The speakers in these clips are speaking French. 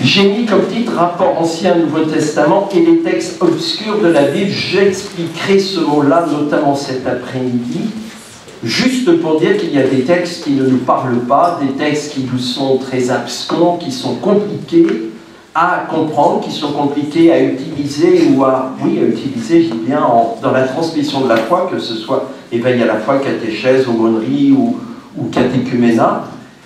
J'ai mis comme titre Rapport Ancien-Nouveau Testament et les textes obscurs de la Bible. J'expliquerai ce mot-là, notamment cet après-midi, juste pour dire qu'il y a des textes qui ne nous parlent pas, des textes qui nous sont très abscons, qui sont compliqués à comprendre, qui sont compliqués à utiliser ou à utiliser, je dis bien, dans la transmission de la foi, que ce soit éveil à la foi, catéchèse, aumônerie ou catéchuménat.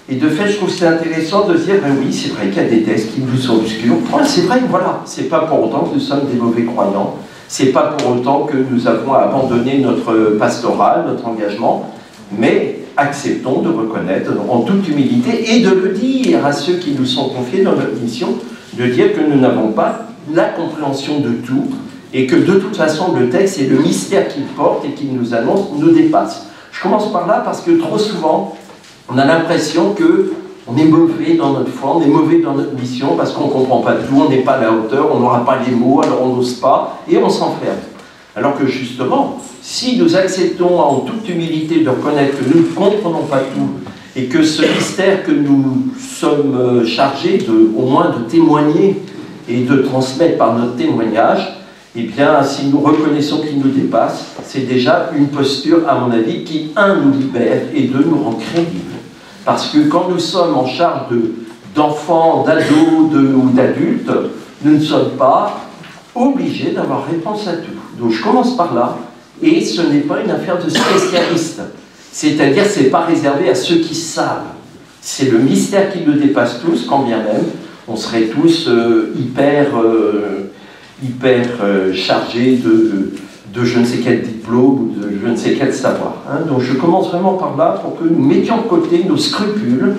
Et de fait, je trouve que c'est intéressant de dire, ben oui, c'est vrai qu'il y a des textes qui nous sont obscurs. Enfin, c'est vrai, voilà, c'est pas pour autant que nous sommes des mauvais croyants, c'est pas pour autant que nous avons abandonné notre pastoral, notre engagement, mais acceptons de reconnaître en toute humilité et de le dire à ceux qui nous sont confiés dans notre mission, de dire que nous n'avons pas la compréhension de tout et que de toute façon le texte et le mystère qu'il porte et qu'il nous annonce nous dépasse. Je commence par là parce que trop souvent, on a l'impression qu'on est mauvais dans notre foi, on est mauvais dans notre mission parce qu'on ne comprend pas tout, on n'est pas à la hauteur, on n'aura pas les mots, alors on n'ose pas et on s'enferme. Alors que justement, si nous acceptons en toute humilité de reconnaître que nous ne comprenons pas tout et que ce mystère que nous sommes chargés au moins de témoigner et de transmettre par notre témoignage, eh bien, si nous reconnaissons qu'il nous dépasse, c'est déjà une posture, à mon avis, qui, nous libère et nous rend crédibles. Parce que quand nous sommes en charge d'enfants, d'ados ou d'adultes, nous ne sommes pas obligés d'avoir réponse à tout. Donc je commence par là, et ce n'est pas une affaire de spécialistes. C'est-à-dire, ce n'est pas réservé à ceux qui savent. C'est le mystère qui nous dépasse tous, quand bien même on serait tous hyper chargés de je ne sais quel diplôme ou de je ne sais quel savoir. Hein. Donc je commence vraiment par là pour que nous mettions de côté nos scrupules.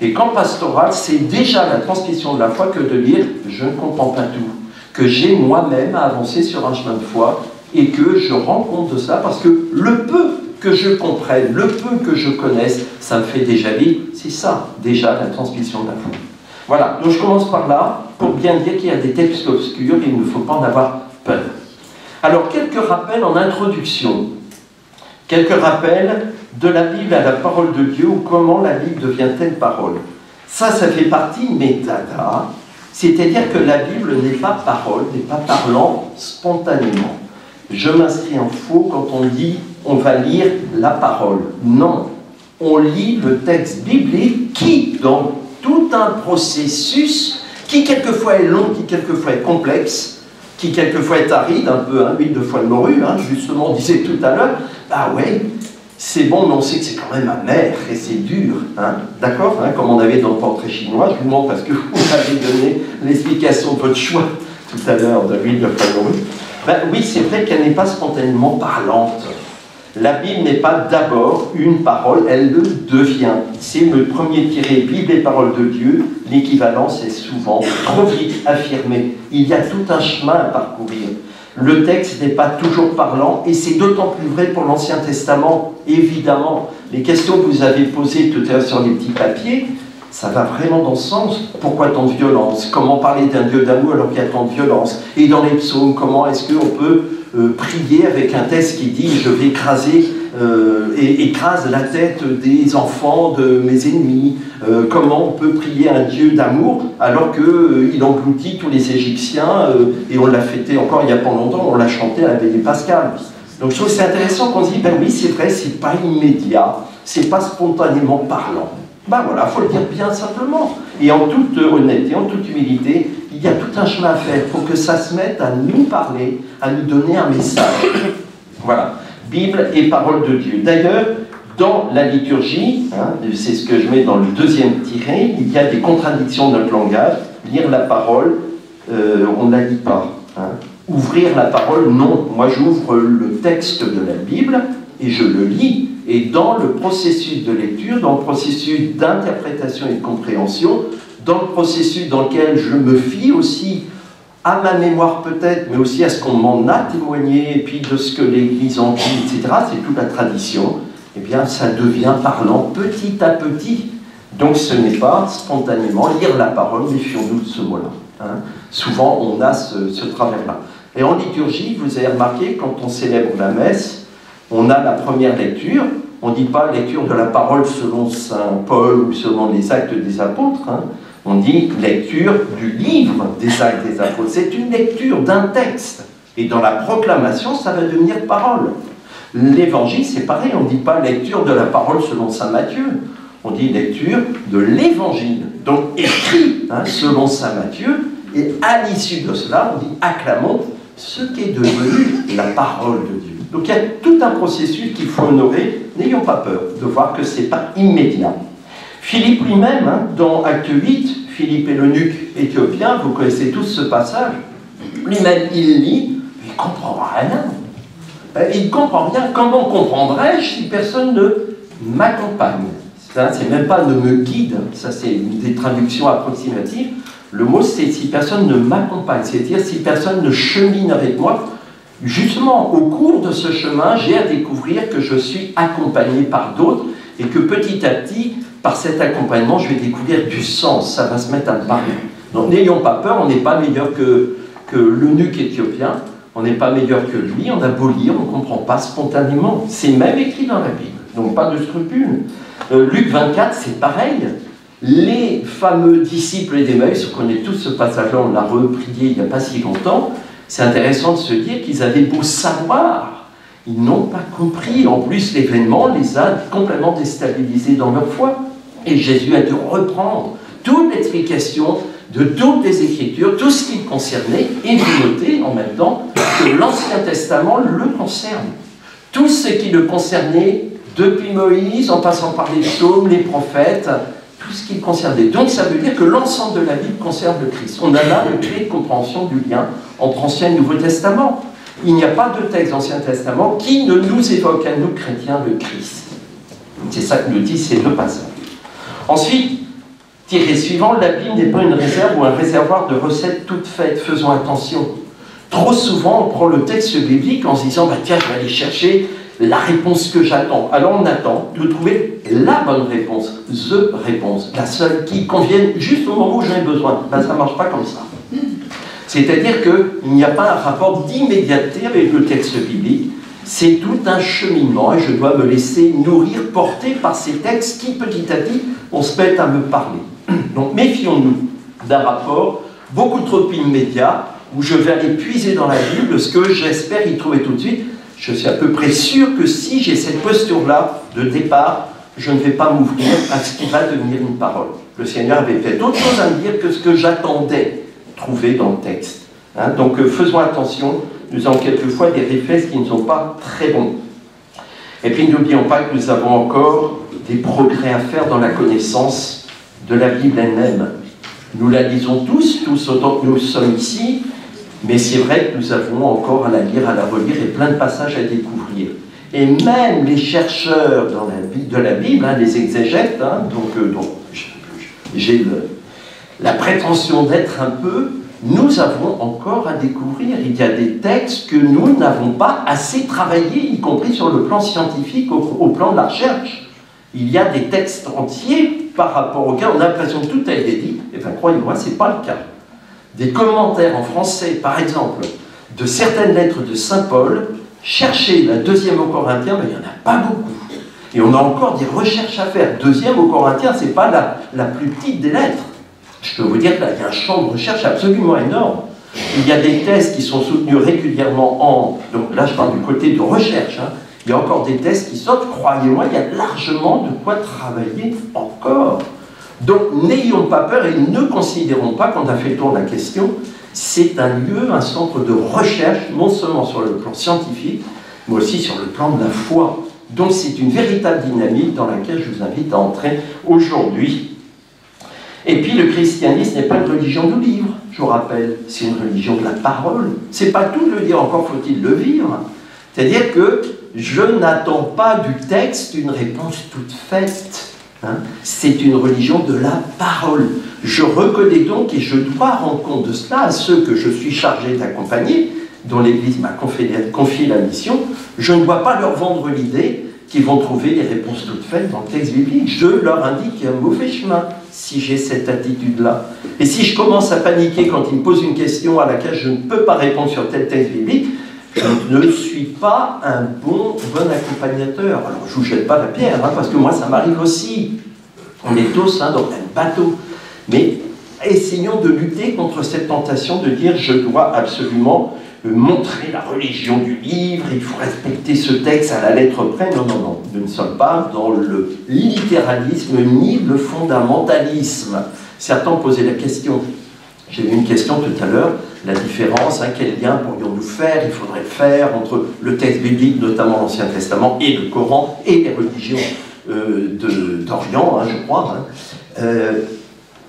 Et qu'en pastoral, c'est déjà la transmission de la foi que de dire « je ne comprends pas tout », que j'ai moi-même à avancer sur un chemin de foi et que je rends compte de ça parce que le peu que je comprenne, le peu que je connaisse, ça me fait déjà vivre. C'est ça, déjà, la transmission de la foi. Voilà, donc je commence par là pour bien dire qu'il y a des textes obscurs et il ne faut pas en avoir peur. Alors, quelques rappels en introduction. Quelques rappels de la Bible à la parole de Dieu ou comment la Bible devient-elle parole. Ça fait partie métada, c'est-à-dire que la Bible n'est pas parole, n'est pas parlant spontanément. Je m'inscris en faux quand on dit on va lire la parole. Non, on lit le texte biblique qui, dans tout un processus, qui quelquefois est long, qui quelquefois est complexe, qui quelquefois est aride, un peu huile de foie de morue, justement, on disait tout à l'heure, ah ouais, c'est bon, mais on sait que c'est quand même amer et c'est dur, d'accord, comme on avait dans le portrait chinois, je vous montre parce que vous m'avez donné l'explication de votre choix tout à l'heure de l'huile de foie de morue. Oui, c'est vrai qu'elle n'est pas spontanément parlante. La Bible n'est pas d'abord une parole, elle le devient. C'est le premier tiré, Bible et parole de Dieu, l'équivalence est souvent trop vite affirmée. Il y a tout un chemin à parcourir. Le texte n'est pas toujours parlant, et c'est d'autant plus vrai pour l'Ancien Testament, évidemment. Les questions que vous avez posées tout à l'heure sur les petits papiers, ça va vraiment dans ce sens. Pourquoi tant de violence? Comment parler d'un Dieu d'amour alors qu'il y a tant de violence? Et dans les psaumes, comment est-ce qu'on peut prier avec un texte qui dit « je vais écraser écrase la tête des enfants de mes ennemis ». Comment on peut prier un Dieu d'amour alors qu'il engloutit tous les Égyptiens et on l'a fêté encore il n'y a pas longtemps, on l'a chanté à la veillée pascale. Donc je trouve que c'est intéressant qu'on se dise « ben oui, c'est vrai, c'est pas immédiat, c'est pas spontanément parlant ». Ben voilà, il faut le dire bien simplement. Et en toute honnêteté, en toute humilité, il y a tout un chemin à faire pour que ça se mette à nous parler, à nous donner un message. Voilà, Bible et parole de Dieu. D'ailleurs, dans la liturgie, c'est ce que je mets dans le deuxième tiré, il y a des contradictions de notre langage. Lire la parole, on ne la lit pas. Ouvrir la parole, non. Moi, j'ouvre le texte de la Bible et je le lis. Et dans le processus de lecture, dans le processus d'interprétation et de compréhension, dans le processus dans lequel je me fie aussi à ma mémoire peut-être, mais aussi à ce qu'on m'en a témoigné, et puis de ce que l'Église en dit, etc., c'est toute la tradition, eh bien ça devient parlant petit à petit. Donc ce n'est pas spontanément lire la parole, méfions-nous de ce mot-là. Souvent on a ce travers-là. Et en liturgie, vous avez remarqué, quand on célèbre la messe, on a la première lecture, on ne dit pas lecture de la parole selon saint Paul ou selon les actes des apôtres, On dit lecture du livre des Actes des Apôtres. C'est une lecture d'un texte. Et dans la proclamation, ça va devenir parole. L'évangile, c'est pareil. On ne dit pas lecture de la parole selon saint Matthieu. On dit lecture de l'évangile. Donc écrit selon saint Matthieu. Et à l'issue de cela, on dit acclamons ce qui est devenu la parole de Dieu. Donc il y a tout un processus qu'il faut honorer. N'ayons pas peur de voir que ce n'est pas immédiat. Philippe lui-même, dans Acte 8, Philippe et l'eunuque éthiopien, vous connaissez tous ce passage, lui-même il lit, il ne comprend rien. Il ne comprend rien. Comment comprendrais-je si personne ne m'accompagne? C'est même pas ne me guide, ça c'est une des traductions approximatives. Le mot c'est si personne ne m'accompagne, c'est-à-dire si personne ne chemine avec moi. Justement, au cours de ce chemin, j'ai à découvrir que je suis accompagné par d'autres et que petit à petit, par cet accompagnement, je vais découvrir du sens, ça va se mettre à me parler. Donc n'ayons pas peur, on n'est pas meilleur que l'eunuque éthiopien, on n'est pas meilleur que lui, on a beau lire, on ne comprend pas spontanément. C'est même écrit dans la Bible, donc pas de scrupules. Luc 24, c'est pareil. Les fameux disciples d'Emmaüs, on connaît tous ce passage-là, on l'a reprié il n'y a pas si longtemps. C'est intéressant de se dire qu'ils avaient beau savoir, ils n'ont pas compris. En plus, l'événement les a complètement déstabilisés dans leur foi. Et Jésus a dû reprendre toute l'explication de toutes les Écritures, tout ce qui le concernait, et vous notez en même temps que l'Ancien Testament le concerne. Tout ce qui le concernait, depuis Moïse, en passant par les psaumes, les prophètes, tout ce qui le concernait. Donc ça veut dire que l'ensemble de la Bible concerne le Christ. On a là une clé de compréhension du lien entre Ancien et Nouveau Testament. Il n'y a pas de texte d'Ancien Testament qui ne nous évoque à nous, chrétiens, le Christ. C'est ça que nous dit ces deux passages. Ensuite, tiré suivant, la Bible n'est pas une réserve ou un réservoir de recettes toutes faites. Faisons attention. Trop souvent, on prend le texte biblique en se disant « Tiens, je vais aller chercher la réponse que j'attends ». Alors on attend de trouver la bonne réponse, réponse, la seule qui convienne juste au moment où j'en ai besoin. Ça ne marche pas comme ça. C'est-à-dire qu'il n'y a pas un rapport d'immédiateté avec le texte biblique. C'est tout un cheminement et je dois me laisser nourrir, porter par ces textes qui, petit à petit, on se met à me parler. Donc méfions-nous d'un rapport beaucoup trop immédiat où je vais aller puiser dans la Bible ce que j'espère y trouver tout de suite. Je suis à peu près sûr que si j'ai cette posture-là de départ, je ne vais pas m'ouvrir à ce qui va devenir une parole. Le Seigneur avait peut-être autre chose à me dire que ce que j'attendais trouver dans le texte. Donc faisons attention, nous avons quelquefois des réflexes qui ne sont pas très bons. Et puis n'oublions pas que nous avons encore des progrès à faire dans la connaissance de la Bible elle-même. Nous la lisons tous autant que nous sommes ici, mais c'est vrai que nous avons encore à la lire, à la relire et plein de passages à découvrir. Et même les chercheurs de la Bible, les exégètes, donc j'ai la prétention d'être un peu, nous avons encore à découvrir. Il y a des textes que nous n'avons pas assez travaillés, y compris sur le plan scientifique, au plan de la recherche. Il y a des textes entiers par rapport auxquels on a l'impression que tout a été dit. Et bien, croyez-moi, ce n'est pas le cas. Des commentaires en français, par exemple, de certaines lettres de saint Paul, cherchez la deuxième aux Corinthiens, il n'y en a pas beaucoup. Et on a encore des recherches à faire. Deuxième aux Corinthiens, ce n'est pas la plus petite des lettres. Je peux vous dire qu'il y a un champ de recherche absolument énorme. Il y a des thèses qui sont soutenues régulièrement donc là je parle du côté de recherche, il y a encore des thèses qui sortent, croyez-moi, il y a largement de quoi travailler encore. Donc n'ayons pas peur et ne considérons pas qu'on a fait le tour de la question. C'est un lieu, un centre de recherche, non seulement sur le plan scientifique, mais aussi sur le plan de la foi. Donc c'est une véritable dynamique dans laquelle je vous invite à entrer aujourd'hui. Et puis le christianisme n'est pas une religion du livre, je vous rappelle, c'est une religion de la parole. C'est pas tout de le dire, encore faut-il le vivre. C'est-à-dire que je n'attends pas du texte une réponse toute faite. C'est une religion de la parole. Je reconnais donc, et je dois rendre compte de cela à ceux que je suis chargé d'accompagner, dont l'Église m'a confié la mission, je ne dois pas leur vendre l'idée qu'ils vont trouver des réponses toutes faites dans le texte biblique. Je leur indique qu'il y a un mauvais chemin si j'ai cette attitude-là. Et si je commence à paniquer quand ils me posent une question à laquelle je ne peux pas répondre sur tel texte biblique, je ne suis pas un bon accompagnateur. Alors je ne vous jette pas la pierre, parce que moi ça m'arrive aussi. On est tous dans le même bateau. Mais essayons de lutter contre cette tentation de dire je dois absolument montrer la religion du livre, il faut respecter ce texte à la lettre près. Non, non, non, nous ne sommes pas dans le littéralisme ni le fondamentalisme. Certains posaient la question, j'ai eu une question tout à l'heure, la différence, quel lien pourrions-nous faire, il faudrait faire entre le texte biblique, notamment l'Ancien Testament, et le Coran, et les religions d'Orient, je crois.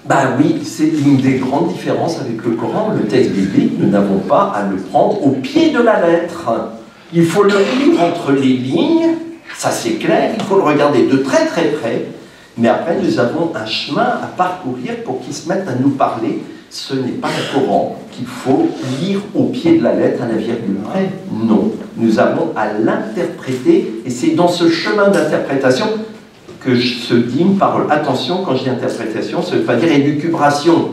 Ben oui, c'est une des grandes différences avec le Coran. Le texte biblique, nous n'avons pas à le prendre au pied de la lettre. Il faut le lire entre les lignes, ça c'est clair, il faut le regarder de très très près, mais après nous avons un chemin à parcourir pour qu'il se mette à nous parler. Ce n'est pas le Coran qu'il faut lire au pied de la lettre à la virgule près. Non, nous avons à l'interpréter, et c'est dans ce chemin d'interprétation que se dit une parole. Attention, quand je dis interprétation, ça ne veut pas dire élucubration.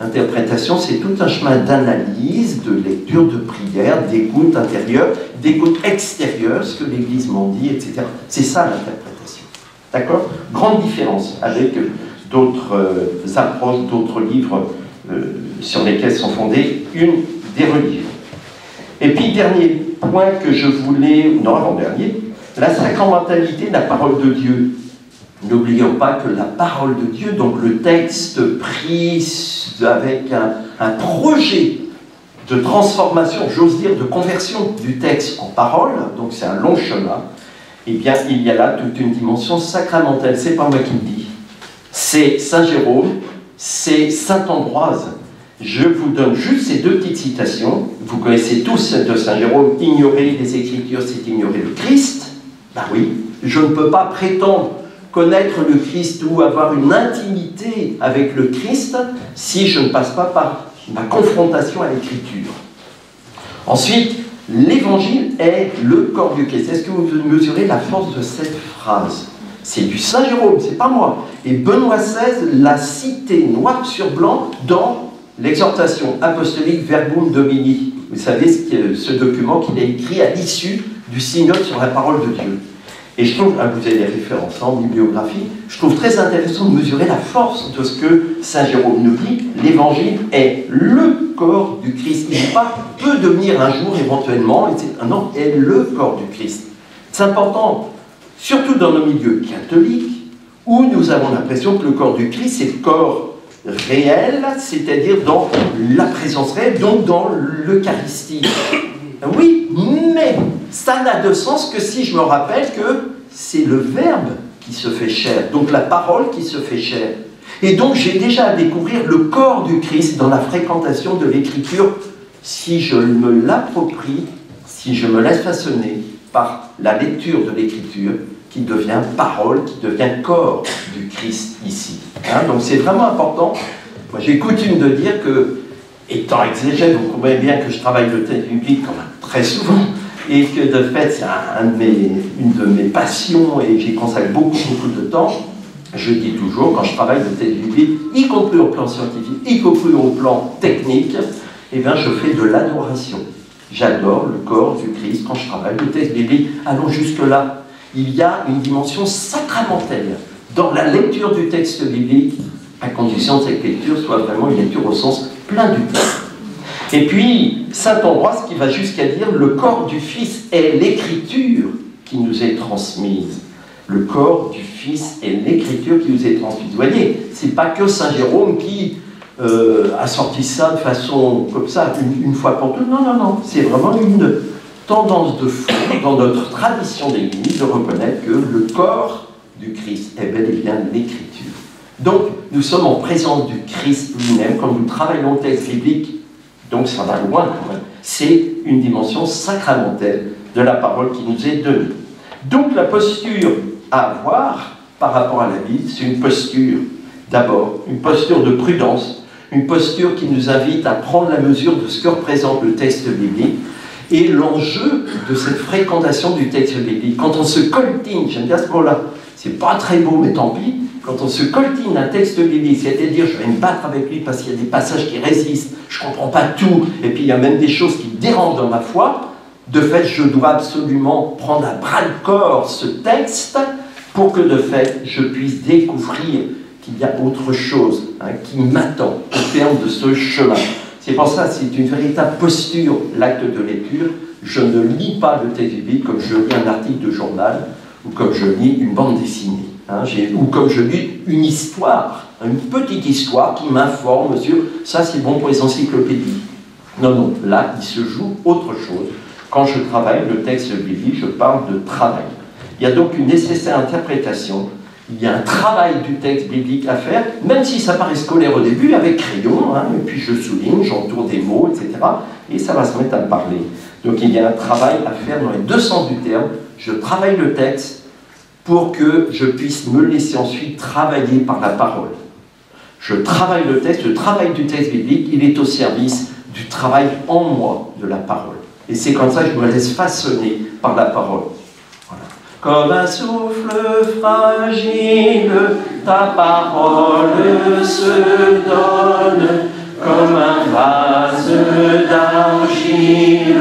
Interprétation, c'est tout un chemin d'analyse, de lecture, de prière, d'écoute intérieure, d'écoute extérieure, ce que l'Église m'en dit, etc. C'est ça l'interprétation. D'accord? Grande différence avec d'autres approches, d'autres livres sur lesquels sont fondées une des religions. Et puis, dernier point que je voulais, non, avant-dernier, la sacramentalité de la parole de Dieu. N'oublions pas que la parole de Dieu, donc le texte pris avec un projet de transformation, j'ose dire de conversion du texte en parole, donc c'est un long chemin, eh bien il y a là toute une dimension sacramentelle. C'est pas moi qui le dis, c'est Saint Jérôme, c'est Saint Ambroise. Je vous donne juste ces deux petites citations. Vous connaissez tous de Saint Jérôme, ignorer les Écritures, c'est ignorer le Christ. Ben oui, je ne peux pas prétendre connaître le Christ ou avoir une intimité avec le Christ si je ne passe pas par ma confrontation à l'Écriture. Ensuite, l'Évangile est le corps du Christ. Est-ce que vous mesurez la force de cette phrase? C'est du Saint Jérôme, c'est pas moi. Et Benoît XVI l'a cité noir sur blanc dans l'exhortation apostolique Verbum Domini. Vous savez ce document qu'il a écrit à l'issue du synode sur la parole de Dieu. Et je trouve, vous avez des références en bibliographie, je trouve très intéressant de mesurer la force de ce que Saint Jérôme nous dit. L'Évangile est le corps du Christ. Il n'est pas peut devenir un jour éventuellement, etc. Non, est le corps du Christ. C'est important, surtout dans nos milieux catholiques, où nous avons l'impression que le corps du Christ, c'est le corps réel, c'est-à-dire dans la présence réelle, donc dans l'Eucharistie. Oui, mais ça n'a de sens que si je me rappelle que c'est le Verbe qui se fait chair, donc la parole qui se fait chair. Et donc j'ai déjà à découvrir le corps du Christ dans la fréquentation de l'Écriture si je me l'approprie, si je me laisse façonner par la lecture de l'Écriture qui devient parole, qui devient corps du Christ ici. Donc c'est vraiment important. Moi j'ai coutume de dire que, étant exégète, vous comprenez bien que je travaille le texte biblique quand même très souvent, et que de fait c'est une de mes passions et j'y consacre beaucoup de temps. Je dis toujours, quand je travaille le texte biblique, y compris au plan scientifique, y compris au plan technique, eh bien je fais de l'adoration. J'adore le corps du Christ quand je travaille le texte biblique. Allons jusque-là. Il y a une dimension sacramentelle dans la lecture du texte biblique, à condition que cette lecture soit vraiment une lecture au sens plein du terme. Et puis, saint Ambroise qui va jusqu'à dire le corps du Fils est l'Écriture qui nous est transmise. Le corps du Fils est l'Écriture qui nous est transmise. Vous voyez, c'est pas que Saint Jérôme qui a sorti ça de façon comme ça, une fois pour toutes. Non, non, non. C'est vraiment une tendance de fond dans notre tradition d'Église de reconnaître que le corps du Christ est bel et bien l'Écriture. Donc, nous sommes en présence du Christ lui-même quand nous travaillons le texte biblique. Donc, ça va loin quand même. C'est une dimension sacramentelle de la parole qui nous est donnée. Donc, la posture à avoir par rapport à la Bible, c'est une posture, d'abord, une posture de prudence, une posture qui nous invite à prendre la mesure de ce que représente le texte biblique et l'enjeu de cette fréquentation du texte biblique. Quand on se coltine, j'aime bien ce mot-là, c'est pas très beau, mais tant pis, quand on se coltine un texte biblique, c'est-à-dire je vais me battre avec lui parce qu'il y a des passages qui résistent, je ne comprends pas tout, et puis il y a même des choses qui dérangent dans ma foi, de fait, je dois absolument prendre à bras-le-corps ce texte pour que, de fait, je puisse découvrir qu'il y a autre chose qui m'attend au terme de ce chemin. C'est pour ça, c'est une véritable posture, l'acte de lecture. Je ne lis pas le texte biblique comme je lis un article de journal ou comme je lis une bande dessinée, ou comme je lis une histoire, une petite histoire qui m'informe sur ça c'est bon pour les encyclopédies. Non, non, là il se joue autre chose. Quand je travaille le texte biblique, je parle de travail. Il y a donc une nécessaire interprétation. Il y a un travail du texte biblique à faire, même si ça paraît scolaire au début, avec crayon, et puis je souligne, j'entoure des mots, etc. Et ça va se mettre à me parler. Donc il y a un travail à faire dans les deux sens du terme. Je travaille le texte pour que je puisse me laisser ensuite travailler par la parole. Je travaille le texte, le travail du texte biblique, il est au service du travail en moi de la parole. Et c'est comme ça que je me laisse façonner par la parole. Comme un souffle fragile, ta parole se donne, comme un vase d'argile,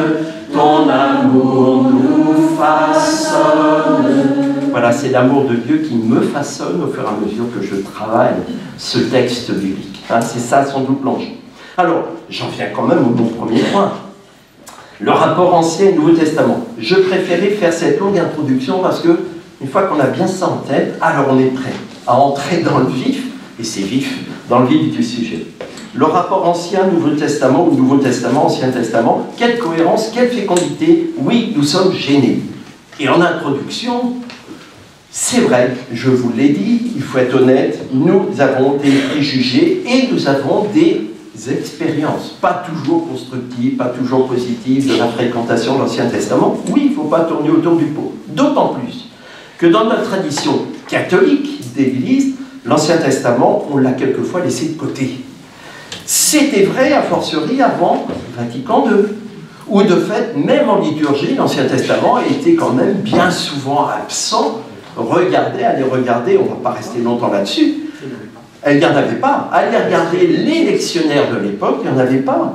ton amour nous façonne. Voilà, c'est l'amour de Dieu qui me façonne au fur et à mesure que je travaille ce texte biblique. C'est ça son double enjeu. Alors, j'en viens quand même au mon premier point. Le rapport Ancien et Nouveau Testament. Je préférais faire cette longue introduction parce que, une fois qu'on a bien ça en tête, alors on est prêt à entrer dans le vif, et c'est vif, dans le vif du sujet. Le rapport Ancien, Nouveau Testament, ou Nouveau Testament, Ancien Testament, quelle cohérence, quelle fécondité. Oui, nous sommes gênés. Et en introduction, c'est vrai, je vous l'ai dit, il faut être honnête, nous avons des préjugés et nous avons des expériences, pas toujours constructives, pas toujours positives, de la fréquentation de l'Ancien Testament. Oui, il ne faut pas tourner autour du pot. D'autant plus que dans notre tradition catholique d'Église, l'Ancien Testament, on l'a quelquefois laissé de côté. C'était vrai, a fortiori, avant Vatican II, où de fait, même en liturgie, l'Ancien Testament était quand même bien souvent absent. Regardez, allez regarder, on ne va pas rester longtemps là-dessus. Il n'y en avait pas. Allez regarder les lectionnaires de l'époque, il n'y en avait pas.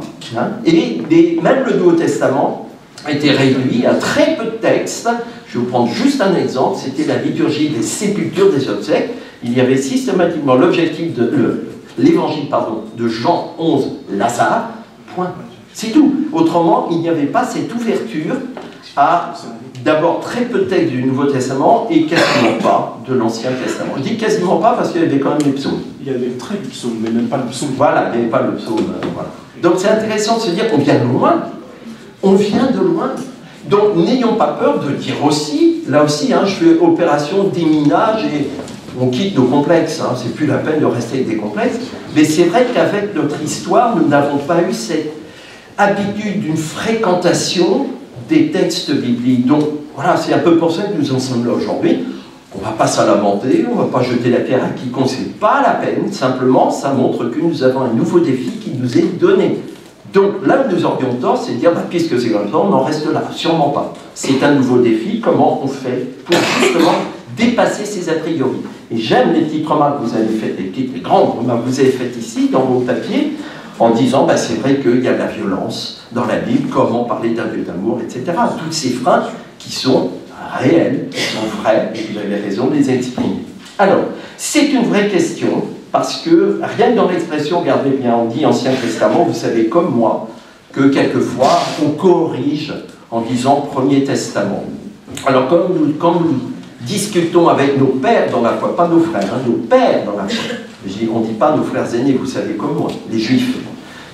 Et même le Nouveau Testament était réduit à très peu de textes. Je vais vous prendre juste un exemple, c'était la liturgie des sépultures, des obsèques. Il y avait systématiquement l'objectif de l'évangile de Jean 11, Lazare, point. C'est tout. Autrement, il n'y avait pas cette ouverture à d'abord très peu de textes du Nouveau Testament et quasiment pas de l'Ancien Testament. Je dis quasiment pas parce qu'il y avait quand même les psaumes. Il y avait très du psaume, mais même pas le psaume. Voilà, il n'y avait pas le psaume. Voilà. Donc c'est intéressant de se dire qu'on vient de loin. On vient de loin. Donc n'ayons pas peur de dire aussi, là aussi, je fais opération déminage et on quitte nos complexes. C'est plus la peine de rester avec des complexes. Mais c'est vrai qu'avec notre histoire, nous n'avons pas eu cette habitude d'une fréquentation des textes bibliques. Donc voilà, c'est un peu pour ça que nous en sommes là aujourd'hui. On ne va pas s'en lamenter, on ne va pas jeter la pierre à quiconque, ce n'est pas la peine. Simplement, ça montre que nous avons un nouveau défi qui nous est donné. Donc là où nous aurions tort, c'est de dire, puisque c'est comme ça, on en reste là. Sûrement pas. C'est un nouveau défi. Comment on fait pour justement dépasser ces a priori? Et j'aime les petites remarques que vous avez faites, les grandes remarques que vous avez faites ici, dans vos papiers, en disant, c'est vrai qu'il y a de la violence dans la Bible, comment parler d'un Dieu d'amour, etc. Toutes ces phrases qui sont réelles, qui sont vraies, et vous avez raison de les exprimer. Alors, c'est une vraie question, parce que rien que dans l'expression, regardez bien, on dit Ancien Testament, vous savez comme moi, que quelquefois, on corrige en disant Premier Testament. Alors, quand nous discutons avec nos pères dans la foi, pas nos frères, nos pères dans la foi, on ne dit pas nos frères aînés, vous savez comme moi, les juifs.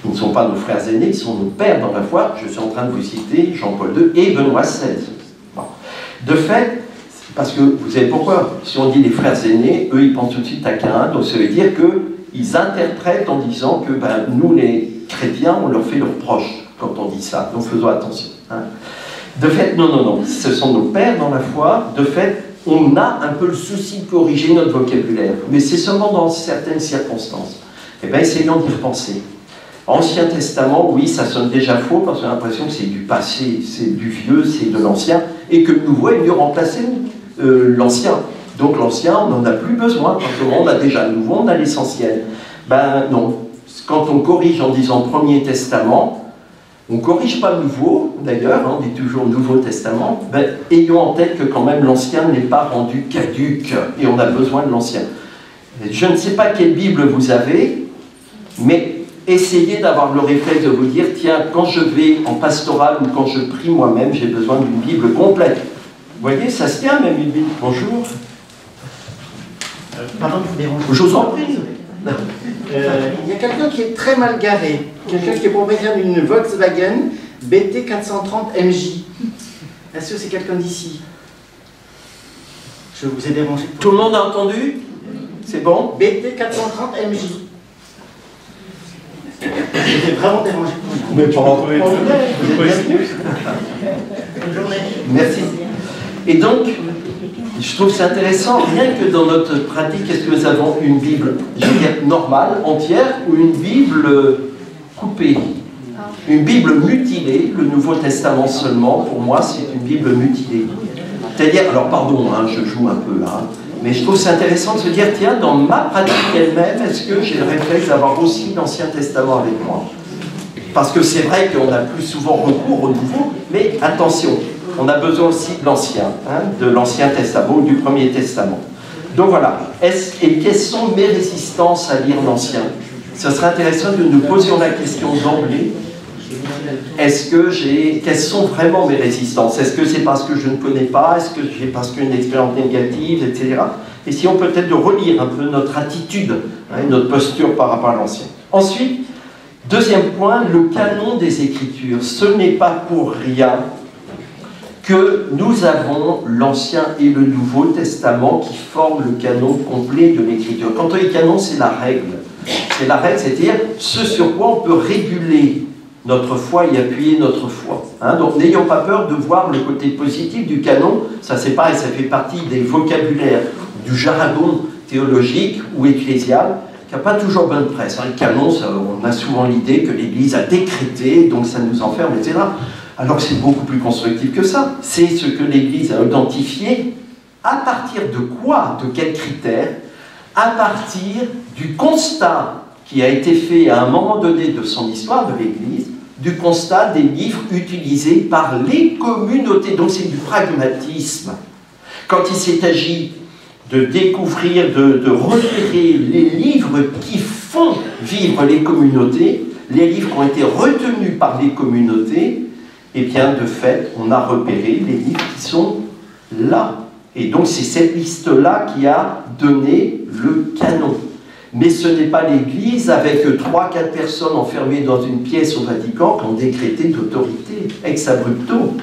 Ils ne sont pas nos frères aînés, ils sont nos pères dans la foi. Je suis en train de vous citer Jean-Paul II et Benoît XVI. Bon. De fait, parce que vous savez pourquoi? Si on dit les frères aînés, eux ils pensent tout de suite à Caïn, donc ça veut dire qu'ils interprètent en disant que nous les chrétiens, on leur fait le reproche quand on dit ça, donc faisons attention. De fait, non, ce sont nos pères dans la foi. De fait, on a un peu le souci de corriger notre vocabulaire, mais c'est seulement dans certaines circonstances. Eh bien, essayons d'y repenser. Ancien Testament, oui, ça sonne déjà faux, parce qu'on a l'impression que c'est du passé, c'est du vieux, c'est de l'ancien, et que le nouveau est mieux remplacer l'ancien. Donc l'ancien, on n'en a plus besoin, parce qu'on a déjà le nouveau, on a l'essentiel. Non, quand on corrige en disant Premier Testament, on ne corrige pas le Nouveau, d'ailleurs, on dit toujours Nouveau Testament, ayons en tête que quand même l'Ancien n'est pas rendu caduc, et on a besoin de l'Ancien. Je ne sais pas quelle Bible vous avez, mais essayez d'avoir le réflexe de vous dire, tiens, quand je vais en pastoral ou quand je prie moi-même, j'ai besoin d'une Bible complète. Vous voyez, ça se tient même une Bible. Bonjour. Pardon de vous déranger. Je vous en prie. Il y a quelqu'un qui est très mal garé. Quelqu'un qui est propriétaire d'une Volkswagen BT 430 MJ. Est-ce que c'est quelqu'un d'ici? Je vous ai dérangé. Tout le monde a entendu? C'est bon? BT 430 MJ. J'étais vraiment dérangé. Mais pas rentrer. Bonne journée. Merci. Et donc, je trouve c'est intéressant, rien que dans notre pratique, est-ce que nous avons une Bible, je veux dire, normale, entière, ou une Bible coupée? Une Bible mutilée, le Nouveau Testament seulement, pour moi, c'est une Bible mutilée. C'est-à-dire, alors pardon, hein, je joue un peu là, mais je trouve c'est intéressant de se dire, tiens, dans ma pratique elle-même, est-ce que j'ai le réflexe d'avoir aussi l'Ancien Testament avec moi? Parce que c'est vrai qu'on a plus souvent recours au Nouveau, mais attention, on a besoin aussi de l'Ancien, hein, de l'Ancien Testament ou du Premier Testament. Donc voilà, et quelles sont mes résistances à lire l'Ancien? Ce serait intéressant que nous posions la question d'emblée. Quelles sont vraiment mes résistances? Est-ce que c'est parce que je ne connais pas? Est-ce que c'est parce qu'il y a une expérience négative, etc. Essayons peut-être de relire un peu notre attitude, hein, notre posture par rapport à l'Ancien. Ensuite, deuxième point, le canon des Écritures. Ce n'est pas pour rien que nous avons l'Ancien et le Nouveau Testament qui forment le canon complet de l'Écriture. Quand on dit canon, c'est la règle. C'est la règle, c'est-à-dire ce sur quoi on peut réguler notre foi et appuyer notre foi. Hein, donc n'ayons pas peur de voir le côté positif du canon. Ça c'est pareil, ça fait partie des vocabulaires, du jargon théologique ou ecclésial qui n'a pas toujours bonne presse. Hein. Le canon, on a souvent l'idée que l'Église a décrété, donc ça nous enferme, etc. Alors que c'est beaucoup plus constructif que ça. C'est ce que l'Église a identifié. À partir de quoi? De quels critères? À partir du constat qui a été fait à un moment donné de son histoire de l'Église, du constat des livres utilisés par les communautés. Donc c'est du pragmatisme. Quand il s'est agi de découvrir, de repérer les livres qui font vivre les communautés, les livres qui ont été retenus par les communautés, eh bien, de fait, on a repéré les livres qui sont là. Et donc, c'est cette liste-là qui a donné le canon. Mais ce n'est pas l'Église, avec 3-4 personnes enfermées dans une pièce au Vatican, qui ont décrété d'autorité, ex abrupto.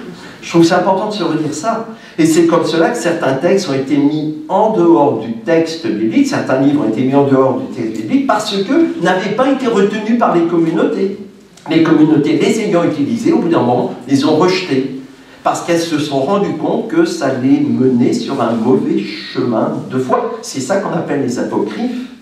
Je trouve que c'est important de se redire ça. Et c'est comme cela que certains textes ont été mis en dehors du texte biblique, certains livres ont été mis en dehors du texte biblique, parce que n'avaient pas été retenus par les communautés. Les communautés, les ayant utilisés, au bout d'un moment, les ont rejetés. Parce qu'elles se sont rendues compte que ça les menait sur un mauvais chemin de foi. C'est ça qu'on appelle les apocryphes.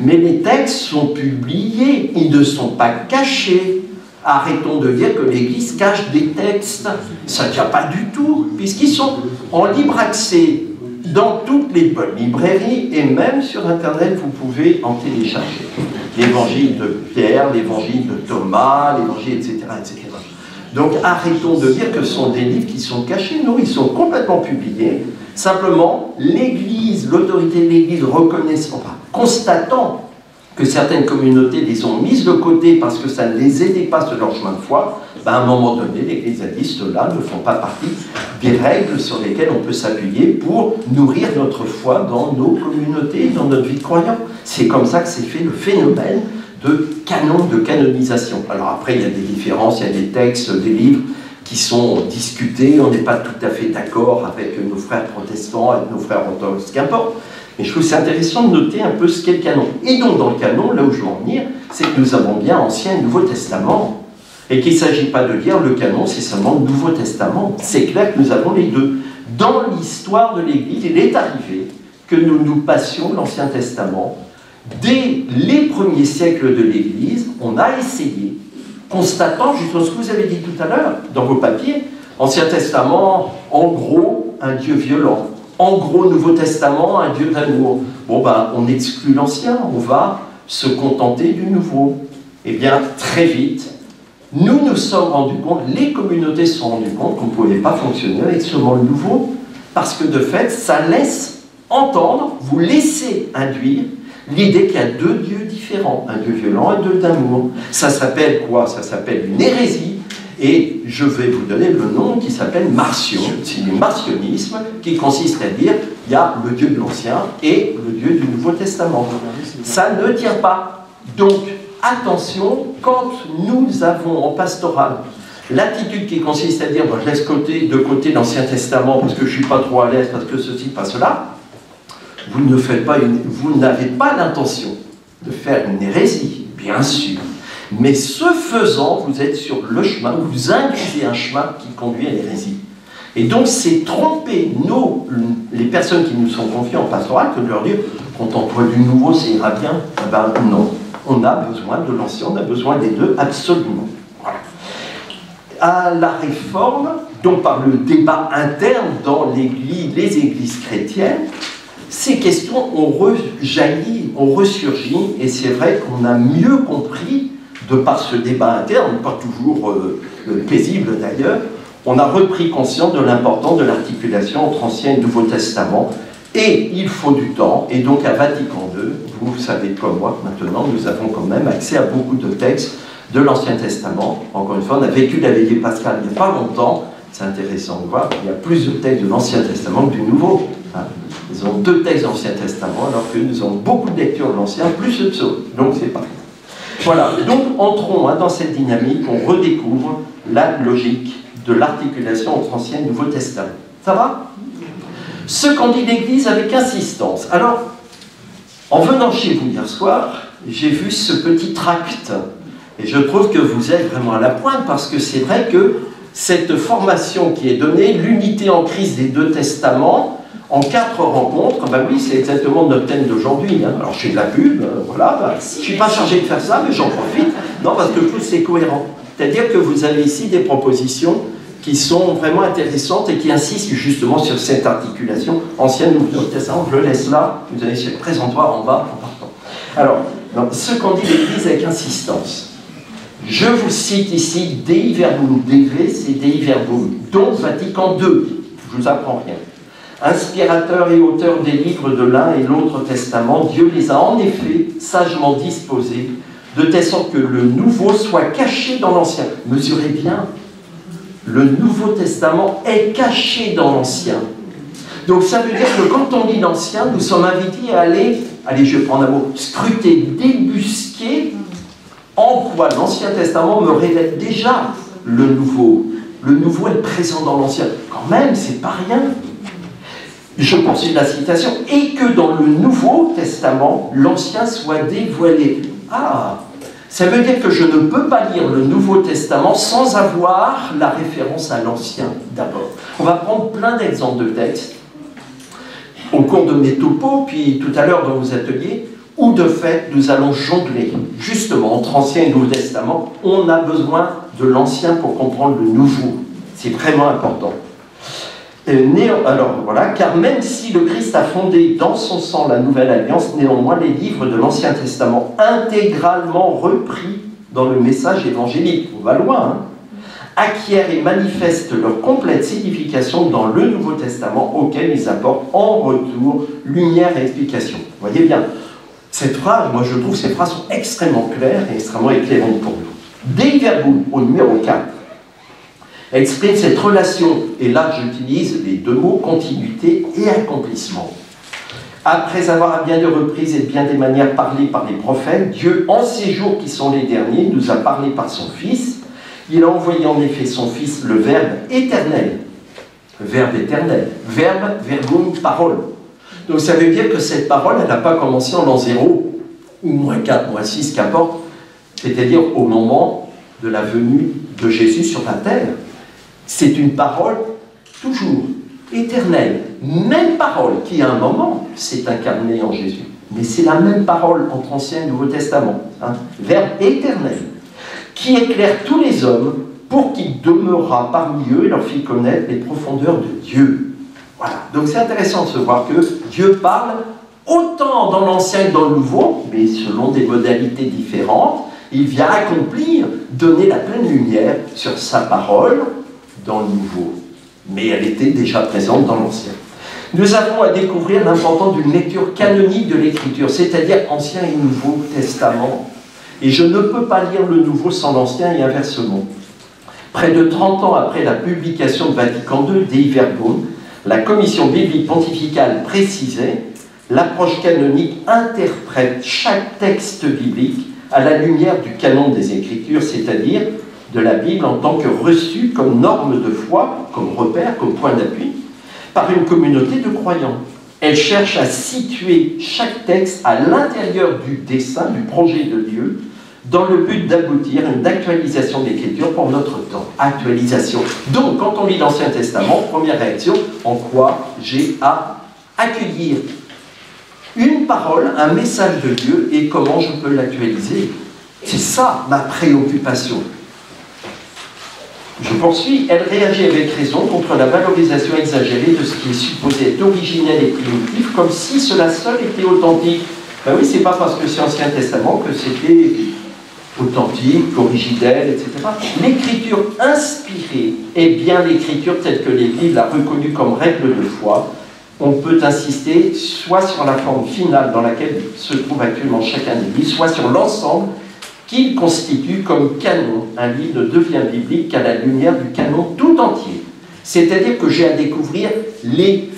Mais les textes sont publiés, ils ne sont pas cachés. Arrêtons de dire que l'Église cache des textes. Ça ne tient pas du tout, puisqu'ils sont en libre accès dans toutes les bonnes librairies, et même sur Internet, vous pouvez en télécharger. L'évangile de Pierre, l'évangile de Thomas, l'évangile, etc., etc. Donc arrêtons de dire que ce sont des livres qui sont cachés. Non, ils sont complètement publiés. Simplement, l'Église, l'autorité de l'Église reconnaissant, constatant que certaines communautés les ont mises de côté parce que ça ne les aidait pas sur leur chemin de foi, à un moment donné, l'Église a dit ceux-là ne font pas partie des règles sur lesquelles on peut s'appuyer pour nourrir notre foi dans nos communautés, dans notre vie de croyant. C'est comme ça que s'est fait le phénomène de canon, de canonisation. Alors après, il y a des différences, il y a des textes, des livres qui sont discutés, on n'est pas tout à fait d'accord avec nos frères protestants, avec nos frères orthodoxes, qu'importe. Mais je trouve que c'est intéressant de noter un peu ce qu'est le canon. Et donc dans le canon, là où je veux en venir, c'est que nous avons bien Ancien et Nouveau Testament. Et qu'il ne s'agit pas de dire le canon, c'est seulement le Nouveau Testament. C'est clair que nous avons les deux. Dans l'histoire de l'Église, il est arrivé que nous passions l'Ancien Testament. Dès les premiers siècles de l'Église, on a essayé, constatant justement ce que vous avez dit tout à l'heure dans vos papiers, Ancien Testament, en gros, un Dieu violent. En gros, Nouveau Testament, un Dieu d'amour. Bon, ben, on exclut l'Ancien, on va se contenter du Nouveau. Eh bien, très vite, nous nous sommes rendus compte, les communautés se sont rendues compte qu'on ne pouvait pas fonctionner avec seulement le Nouveau, parce que de fait, ça laisse entendre, vous laissez induire L'idée qu'il y a deux dieux différents, un dieu violent et un dieu d'amour. Ça s'appelle quoi? Ça s'appelle une hérésie. Et je vais vous donner le nom qui s'appelle Marcion. C'est du marcionisme qui consiste à dire il y a le Dieu de l'Ancien et le Dieu du Nouveau Testament. Ça ne tient pas. Donc, attention, quand nous avons en pastoral l'attitude qui consiste à dire bon, je laisse de côté l'Ancien Testament parce que je ne suis pas trop à l'aise, parce que ceci, pas cela, vous n'avez pas l'intention de faire une hérésie, bien sûr. Mais ce faisant, vous êtes sur le chemin, vous induisez un chemin qui conduit à l'hérésie. Et donc, c'est tromper les personnes qui nous sont confiées en pastoral que de leur dire quand on emploie du nouveau, ça ira bien. Eh ben non, on a besoin de l'ancien, on a besoin des deux, absolument. Voilà. À la Réforme, donc par le débat interne dans les églises chrétiennes, ces questions ont rejailli, ont ressurgi, et c'est vrai qu'on a mieux compris, de par ce débat interne, pas toujours paisible d'ailleurs, on a repris conscience de l'importance de l'articulation entre Ancien et Nouveau Testament, et il faut du temps, et donc à Vatican II, vous savez comme moi, maintenant, nous avons quand même accès à beaucoup de textes de l'Ancien Testament. Encore une fois, on a vécu la veillée pascale il n'y a pas longtemps, c'est intéressant de voir, il y a plus de textes de l'Ancien Testament que du Nouveau. Ils ont 2 textes de l'Ancien Testament, alors que nous avons beaucoup de lectures de l'Ancien, plus le psaume, donc c'est pareil. Voilà, donc entrons dans cette dynamique, on redécouvre la logique de l'articulation entre Ancien et Nouveau Testament. Ça va? Ce qu'en dit l'Église avec insistance. Alors, en venant chez vous hier soir, j'ai vu ce petit tract, et je trouve que vous êtes vraiment à la pointe, parce que c'est vrai que cette formation qui est donnée, l'unité en Christ des 2 testaments, en 4 rencontres, ben oui, c'est exactement notre thème d'aujourd'hui. Hein. Alors, je fais de la pub, voilà. Ben, je ne suis pas chargé de faire ça, mais j'en profite. Non, parce que tout c'est cohérent. C'est-à-dire que vous avez ici des propositions qui sont vraiment intéressantes et qui insistent justement sur cette articulation ancienne Nouveau Testament. Je le laisse là. Vous avez ce présentoir en bas en partant. Alors, ce qu'en dit l'Église avec insistance. Je vous cite ici Dei Verbum. Deve, c'est Dei Verbum. Donc, Vatican II. Je ne vous apprends rien. Inspirateur et auteur des livres de l'un et l'autre testament, Dieu les a en effet sagement disposés, de telle sorte que le nouveau soit caché dans l'ancien. Mesurez bien, le Nouveau Testament est caché dans l'ancien. Donc ça veut dire que quand on lit l'ancien, nous sommes invités à allez, je vais prendre un mot, scruter, débusquer en quoi l'Ancien Testament me révèle déjà le nouveau. Le nouveau est présent dans l'ancien. Quand même, c'est pas rien. Je poursuis la citation, et que dans le Nouveau Testament, l'Ancien soit dévoilé. Ah, ça veut dire que je ne peux pas lire le Nouveau Testament sans avoir la référence à l'Ancien d'abord. On va prendre plein d'exemples de textes au cours de mes topos, puis tout à l'heure dans vos ateliers, où de fait nous allons jongler. Justement, entre Ancien et Nouveau Testament, on a besoin de l'Ancien pour comprendre le Nouveau. C'est vraiment important. Alors voilà, car même si le Christ a fondé dans son sang la nouvelle alliance, néanmoins les livres de l'Ancien Testament, intégralement repris dans le message évangélique, on va loin, hein, acquièrent et manifestent leur complète signification dans le Nouveau Testament, auquel ils apportent en retour lumière et explication. Vous voyez bien, cette phrase, moi je trouve que ces phrases sont extrêmement claires et extrêmement éclairantes pour nous. Dei Verbum, au numéro 4, exprime cette relation, et là j'utilise les 2 mots, continuité et accomplissement. Après avoir à bien des reprises et de bien des manières parlé par les prophètes, Dieu, en ces jours qui sont les derniers, nous a parlé par son Fils. Il a envoyé en effet son Fils, le Verbe éternel. Verbe éternel. Verbe, verbum, parole. Donc ça veut dire que cette parole, elle n'a pas commencé en l'an 0, ou -4, -6, qu'importe. C'est-à-dire au moment de la venue de Jésus sur la terre. C'est une parole toujours éternelle. Même parole qui, à un moment, s'est incarnée en Jésus. Mais c'est la même parole entre Ancien et Nouveau Testament. Hein. Verbe éternel. Qui éclaire tous les hommes pour qu'il demeurera parmi eux et leur fit connaître les profondeurs de Dieu. Voilà. Donc c'est intéressant de se voir que Dieu parle autant dans l'Ancien que dans le Nouveau, mais selon des modalités différentes. Il vient accomplir, donner la pleine lumière sur sa parole dans le Nouveau. Mais elle était déjà présente dans l'Ancien. Nous avons à découvrir l'importance d'une lecture canonique de l'Écriture, c'est-à-dire Ancien et Nouveau Testament. Et je ne peux pas lire le Nouveau sans l'Ancien et inversement. Près de 30 ans après la publication de Vatican II, Dei Verbum, la commission biblique pontificale précisait « L'approche canonique interprète chaque texte biblique à la lumière du canon des Écritures, c'est-à-dire de la Bible en tant que reçue comme norme de foi, comme repère, comme point d'appui, par une communauté de croyants. Elle cherche à situer chaque texte à l'intérieur du dessein, du projet de Dieu, dans le but d'aboutir à une actualisation de l'Écriture pour notre temps. Actualisation. Donc, quand on lit l'Ancien Testament, première réaction, en quoi j'ai à accueillir une parole, un message de Dieu, et comment je peux l'actualiser. C'est ça ma préoccupation. Je poursuis, elle réagit avec raison contre la valorisation exagérée de ce qui est supposé être originel et primitif, comme si cela seul était authentique. Ben oui, c'est pas parce que c'est Ancien Testament que c'était authentique, originel, etc. L'écriture inspirée est bien l'écriture telle que l'Église l'a reconnue comme règle de foi. On peut insister soit sur la forme finale dans laquelle se trouve actuellement chacun des livres, soit sur l'ensemble qu'il constitue comme canon. Un livre ne devient biblique qu'à la lumière du canon tout entier. C'est-à-dire que j'ai à découvrir les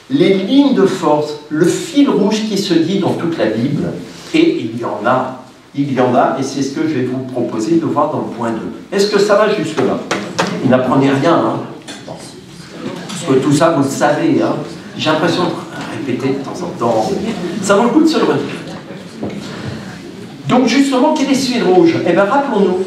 lignes de force, le fil rouge qui se dit dans toute la Bible, et il y en a, et c'est ce que je vais vous proposer de voir dans le point 2. Est-ce que ça va jusque-là? Vous n'apprenez rien, hein? Parce que tout ça, vous le savez, hein? J'ai l'impression de répéter de temps en temps. Ça vaut le coup de se le redire. Donc justement, quel est ce fil rouge? Eh bien, rappelons-nous,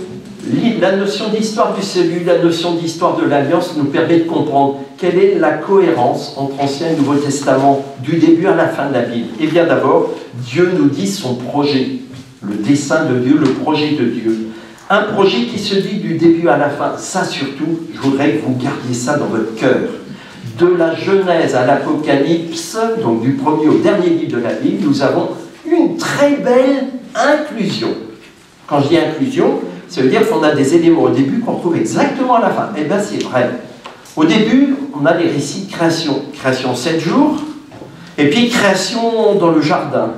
la notion d'histoire du salut, la notion d'histoire de l'Alliance nous permet de comprendre quelle est la cohérence entre Ancien et Nouveau Testament, du début à la fin de la Bible. Eh bien d'abord, Dieu nous dit son projet, le dessein de Dieu, le projet de Dieu. Un projet qui se dit du début à la fin. Ça surtout, je voudrais que vous gardiez ça dans votre cœur. De la Genèse à l'Apocalypse, donc du premier au dernier livre de la Bible, nous avons une très belle inclusion. Quand je dis inclusion, ça veut dire qu'on a des éléments au début qu'on retrouve exactement à la fin. Eh bien, c'est vrai. Au début, on a les récits de création. Création 7 jours, et puis création dans le jardin.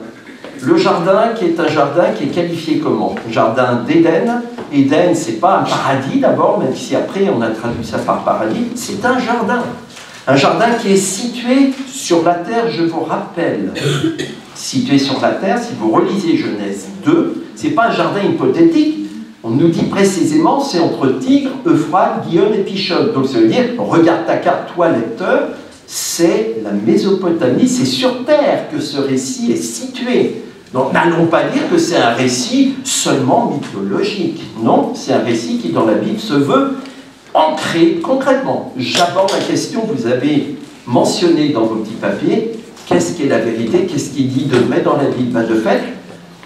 Le jardin qui est un jardin qui est qualifié comment? Jardin d'Éden. Éden, c'est pas un paradis d'abord, même si après on a traduit ça par paradis. C'est un jardin. Un jardin qui est situé sur la terre, je vous rappelle. Situé sur la terre, si vous relisez Genèse 2, c'est pas un jardin hypothétique. On nous dit précisément, c'est entre Tigre, Euphrate, Gihon et Pishon. Donc ça veut dire, regarde ta carte, toi lecteur, c'est la Mésopotamie, c'est sur terre que ce récit est situé. Donc n'allons pas dire que c'est un récit seulement mythologique. Non, c'est un récit qui dans la Bible se veut ancré concrètement. J'aborde la question que vous avez mentionnée dans vos petits papiers. Qu'est-ce qui est la vérité? Qu'est-ce qui dit de vrai dans la Bible? Ben de fait,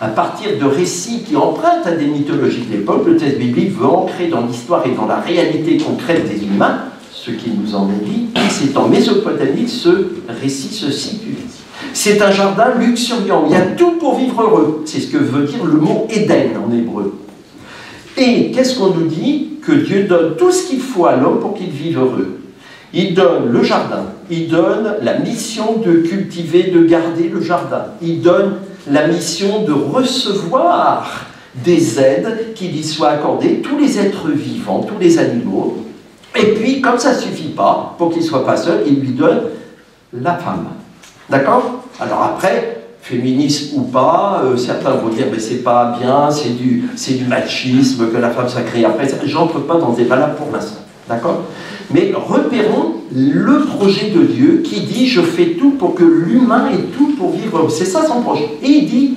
à partir de récits qui empruntent à des mythologies de l'époque, le texte biblique veut ancrer dans l'histoire et dans la réalité concrète des humains ce qui nous en est dit. C'est en Mésopotamie que ce récit se situe. C'est un jardin luxuriant, il y a tout pour vivre heureux. C'est ce que veut dire le mot Éden en hébreu. Et qu'est-ce qu'on nous dit? Que Dieu donne tout ce qu'il faut à l'homme pour qu'il vive heureux. Il donne le jardin, il donne la mission de cultiver, de garder le jardin. Il donne la mission de recevoir des aides qui lui soient accordées, tous les êtres vivants, tous les animaux. Et puis, comme ça ne suffit pas, pour qu'il ne soit pas seul, il lui donne la femme. D'accord? Alors après, féminisme ou pas, certains vont dire mais c'est pas bien, c'est du machisme, que la femme soit créée après. J'entre pas dans des débats pour l'instant. D'accord? Mais repérons le projet de Dieu qui dit je fais tout pour que l'humain ait tout pour vivre. C'est ça son projet. Et il dit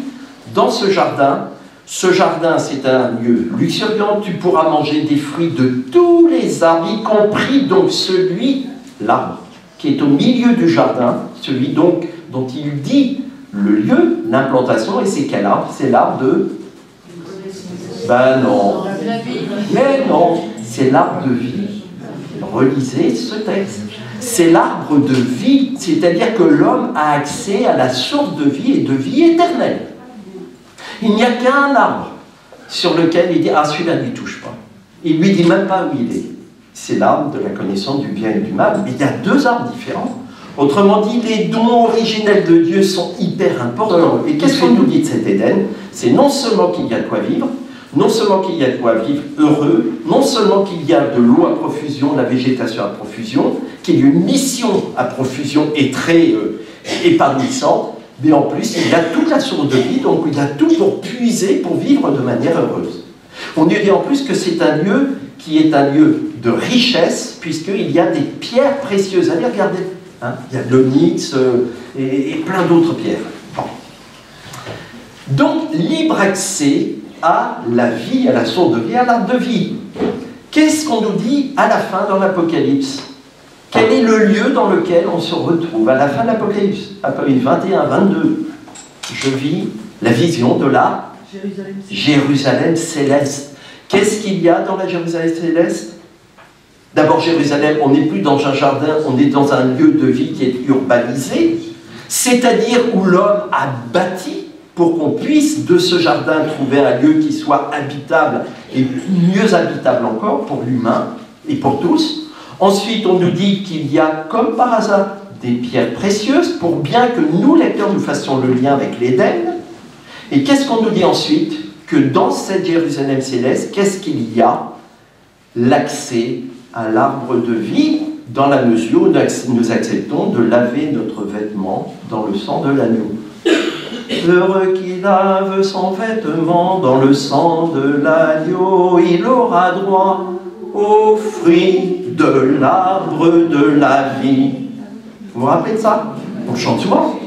dans ce jardin c'est un lieu luxuriant, tu pourras manger des fruits de tous les arbres, y compris donc l'arbre qui est au milieu du jardin, celui donc dont il dit le lieu, l'implantation, et c'est quel arbre? C'est l'arbre de... Ben non. Mais non, c'est l'arbre de vie. Relisez ce texte. C'est l'arbre de vie, c'est-à-dire que l'homme a accès à la source de vie et de vie éternelle. Il n'y a qu'un arbre sur lequel il dit « Ah, celui-là ne lui touche pas ». Il ne lui dit même pas où il est. C'est l'arbre de la connaissance du bien et du mal. Mais il y a deux arbres différents. Autrement dit, les dons originels de Dieu sont hyper importants. Et qu'est-ce qu'on nous dit de cet Éden? C'est non seulement qu'il y a de quoi vivre, non seulement qu'il y a de quoi vivre heureux, non seulement qu'il y a de l'eau à profusion, de la végétation à profusion, qu'il y a une mission à profusion et très épanouissante, mais en plus, il y a toute la source de vie, donc il y a tout pour puiser, pour vivre de manière heureuse. On nous dit en plus que c'est un lieu qui est un lieu de richesse, puisqu'il y a des pierres précieuses. Allez regarder, hein, il y a de l'onyx et plein d'autres pierres. Bon. Donc, libre accès à la vie, à la source de vie, à l'arbre de vie. Qu'est-ce qu'on nous dit à la fin dans l'Apocalypse? Quel est le lieu dans lequel on se retrouve à la fin de l'Apocalypse? Apocalypse 21, 22. Je vis la vision de la Jérusalem céleste. Qu'est-ce qu'il y a dans la Jérusalem céleste? D'abord, Jérusalem, on n'est plus dans un jardin, on est dans un lieu de vie qui est urbanisé, c'est-à-dire où l'homme a bâti pour qu'on puisse de ce jardin trouver un lieu qui soit habitable et mieux habitable encore pour l'humain et pour tous. Ensuite, on nous dit qu'il y a, comme par hasard, des pierres précieuses pour bien que nous, lecteurs, nous fassions le lien avec l'Éden. Et qu'est-ce qu'on nous dit ensuite? Que dans cette Jérusalem céleste, qu'est-ce qu'il y a? L'accès à l'arbre de vie, dans la mesure où nous acceptons de laver notre vêtement dans le sang de l'agneau. Heureux qui lave son vêtement dans le sang de l'agneau, il aura droit aux fruits de l'arbre de la vie. Vous vous rappelez de ça? On le chante souvent.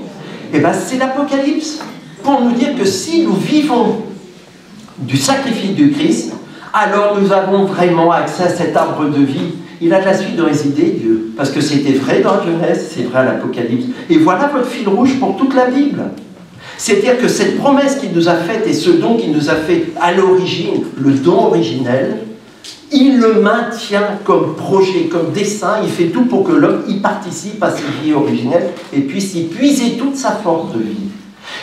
Eh bien, c'est l'Apocalypse, pour nous dire que si nous vivons du sacrifice du Christ, alors nous avons vraiment accès à cet arbre de vie. Il a de la suite dans les idées, Dieu, parce que c'était vrai dans la Genèse, c'est vrai à l'Apocalypse. Et voilà votre fil rouge pour toute la Bible. C'est-à-dire que cette promesse qu'il nous a faite et ce don qu'il nous a fait à l'origine, le don originel, il le maintient comme projet, comme dessein, il fait tout pour que l'homme y participe à cette vie originelle et puisse y puiser toute sa force de vie.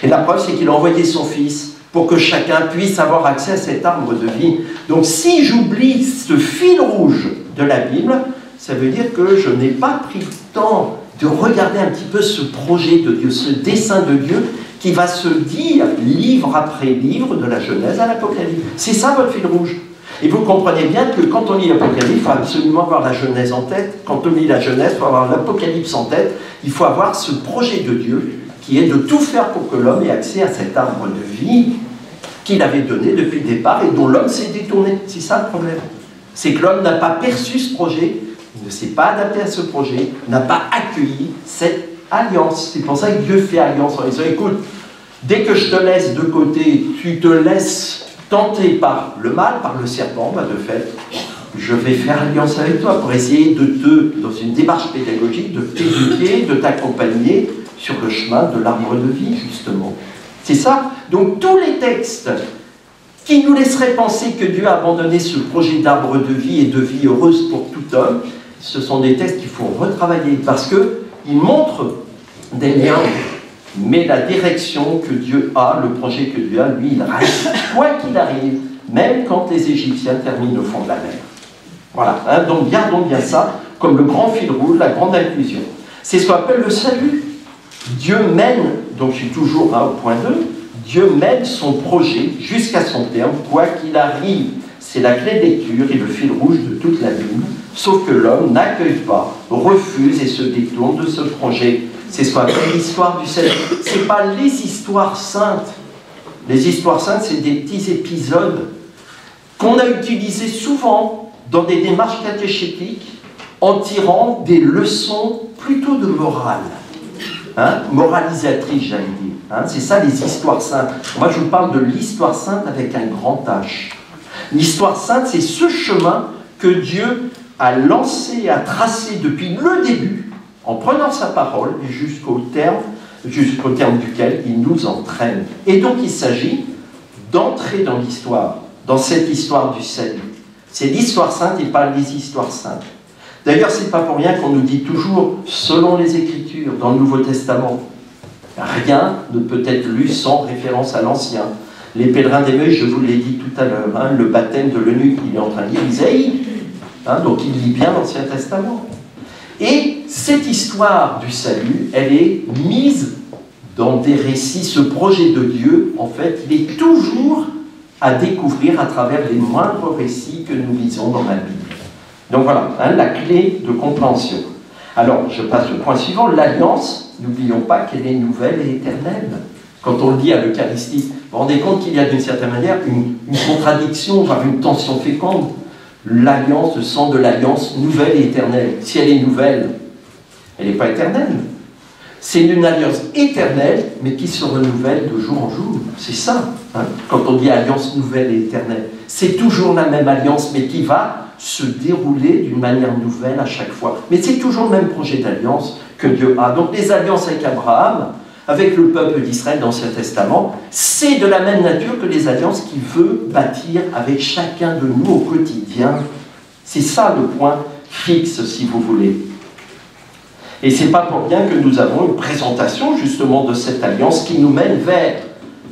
Et la preuve, c'est qu'il a envoyé son Fils pour que chacun puisse avoir accès à cet arbre de vie. Donc si j'oublie ce fil rouge de la Bible, ça veut dire que je n'ai pas pris le temps de regarder un petit peu ce projet de Dieu, ce dessein de Dieu qui va se dire livre après livre de la Genèse à l'Apocalypse. C'est ça votre fil rouge. Et vous comprenez bien que quand on lit l'Apocalypse, il faut absolument avoir la Genèse en tête. Quand on lit la Genèse, il faut avoir l'Apocalypse en tête. Il faut avoir ce projet de Dieu qui est de tout faire pour que l'homme ait accès à cet arbre de vie qu'il avait donné depuis le départ et dont l'homme s'est détourné. C'est ça le problème. C'est que l'homme n'a pas perçu ce projet, ne s'est pas adapté à ce projet, n'a pas accueilli cette alliance. C'est pour ça que Dieu fait alliance en disant, écoute, dès que je te laisse de côté, tu te laisses tenter par le mal, par le serpent, bah de fait, je vais faire alliance avec toi pour essayer de te, dans une démarche pédagogique, de t'éduquer, de t'accompagner sur le chemin de l'arbre de vie, justement. C'est ça. Donc tous les textes qui nous laisseraient penser que Dieu a abandonné ce projet d'arbre de vie et de vie heureuse pour tout homme, ce sont des textes qu'il faut retravailler parce qu'ils montrent des liens, mais la direction que Dieu a, le projet que Dieu a, lui, il reste, quoi qu'il arrive, même quand les Égyptiens terminent au fond de la mer. Voilà, hein, donc gardons bien ça comme le grand fil rouge, la grande inclusion. C'est ce qu'on appelle le salut. Dieu mène, donc je suis toujours au point 2, Dieu mène son projet jusqu'à son terme, quoi qu'il arrive. C'est la clé de lecture et le fil rouge de toute la Bible, sauf que l'homme n'accueille pas, refuse et se détourne de ce projet. C'est ce qu'on appelle l'histoire du salut. Ce n'est pas les histoires saintes. Les histoires saintes, c'est des petits épisodes qu'on a utilisés souvent dans des démarches catéchétiques en tirant des leçons plutôt de morale. Hein, moralisatrice, j'allais dire. Hein, c'est ça les histoires saintes. Moi, je vous parle de l'histoire sainte avec un grand H. L'histoire sainte, c'est ce chemin que Dieu a lancé, a tracé depuis le début, en prenant sa parole jusqu'au terme duquel il nous entraîne. Et donc, il s'agit d'entrer dans l'histoire, dans cette histoire du salut. C'est l'histoire sainte et pas les histoires saintes. D'ailleurs, ce n'est pas pour rien qu'on nous dit toujours, selon les Écritures, dans le Nouveau Testament, rien ne peut être lu sans référence à l'Ancien. Les pèlerins d'Emmaüs, je vous l'ai dit tout à l'heure, hein, le baptême de l'eunuque, il est en train de lire Isaïe, hein, donc il lit bien l'Ancien Testament. Et cette histoire du salut, elle est mise dans des récits. Ce projet de Dieu, en fait, il est toujours à découvrir à travers les moindres récits que nous lisons dans la Bible. Donc voilà, hein, la clé de compréhension. Alors, je passe au point suivant, l'alliance, n'oublions pas qu'elle est nouvelle et éternelle. Quand on le dit à l'Eucharistie, vous vous rendez compte qu'il y a d'une certaine manière une contradiction, voire une tension féconde. L'alliance, le sang de l'alliance nouvelle et éternelle. Si elle est nouvelle, elle n'est pas éternelle. C'est une alliance éternelle, mais qui se renouvelle de jour en jour. C'est ça, hein, quand on dit alliance nouvelle et éternelle. C'est toujours la même alliance, mais qui va se dérouler d'une manière nouvelle à chaque fois. Mais c'est toujours le même projet d'alliance que Dieu a. Donc les alliances avec Abraham, avec le peuple d'Israël dans l'Ancien Testament, c'est de la même nature que les alliances qu'il veut bâtir avec chacun de nous au quotidien. C'est ça le point fixe, si vous voulez. Et c'est pas pour rien que nous avons une présentation justement de cette alliance qui nous mène vers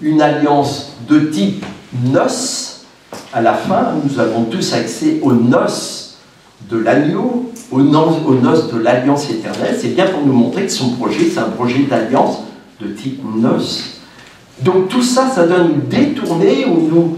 une alliance de type noces. À la fin, nous avons tous accès aux noces de l'agneau, aux noces de l'alliance éternelle. C'est bien pour nous montrer que son projet, c'est un projet d'alliance de type noces. Donc tout ça, ça donne une détournée ou nous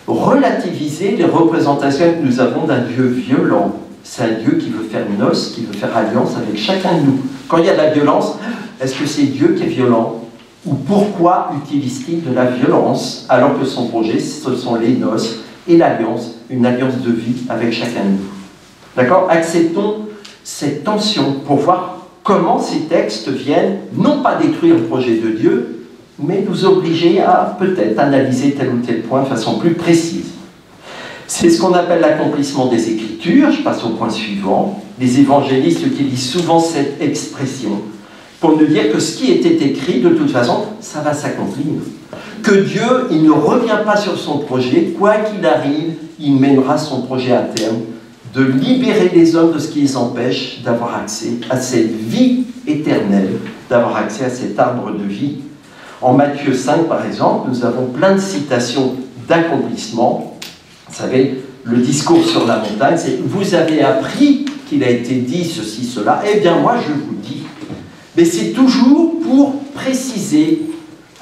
relativiser les représentations que nous avons d'un Dieu violent. C'est un Dieu qui veut faire noces, qui veut faire alliance avec chacun de nous. Quand il y a de la violence, est-ce que c'est Dieu qui est violent? Ou pourquoi utilise-t-il de la violence alors que son projet, ce sont les noces et l'alliance, une alliance de vie avec chacun de nous? D'accord? Acceptons cette tension pour voir comment ces textes viennent, non pas détruire le projet de Dieu, mais nous obliger à peut-être analyser tel ou tel point de façon plus précise. C'est ce qu'on appelle l'accomplissement des Écritures. Je passe au point suivant. Les évangélistes utilisent souvent cette expression pour nous dire que ce qui était écrit, de toute façon, ça va s'accomplir. Que Dieu, il ne revient pas sur son projet, quoi qu'il arrive, il mènera son projet à terme, de libérer les hommes de ce qui les empêche d'avoir accès à cette vie éternelle, d'avoir accès à cet arbre de vie. En Matthieu 5, par exemple, nous avons plein de citations d'accomplissement. Vous savez, le discours sur la montagne, c'est « Vous avez appris qu'il a été dit ceci, cela, eh bien moi je vous dis ». Mais c'est toujours pour préciser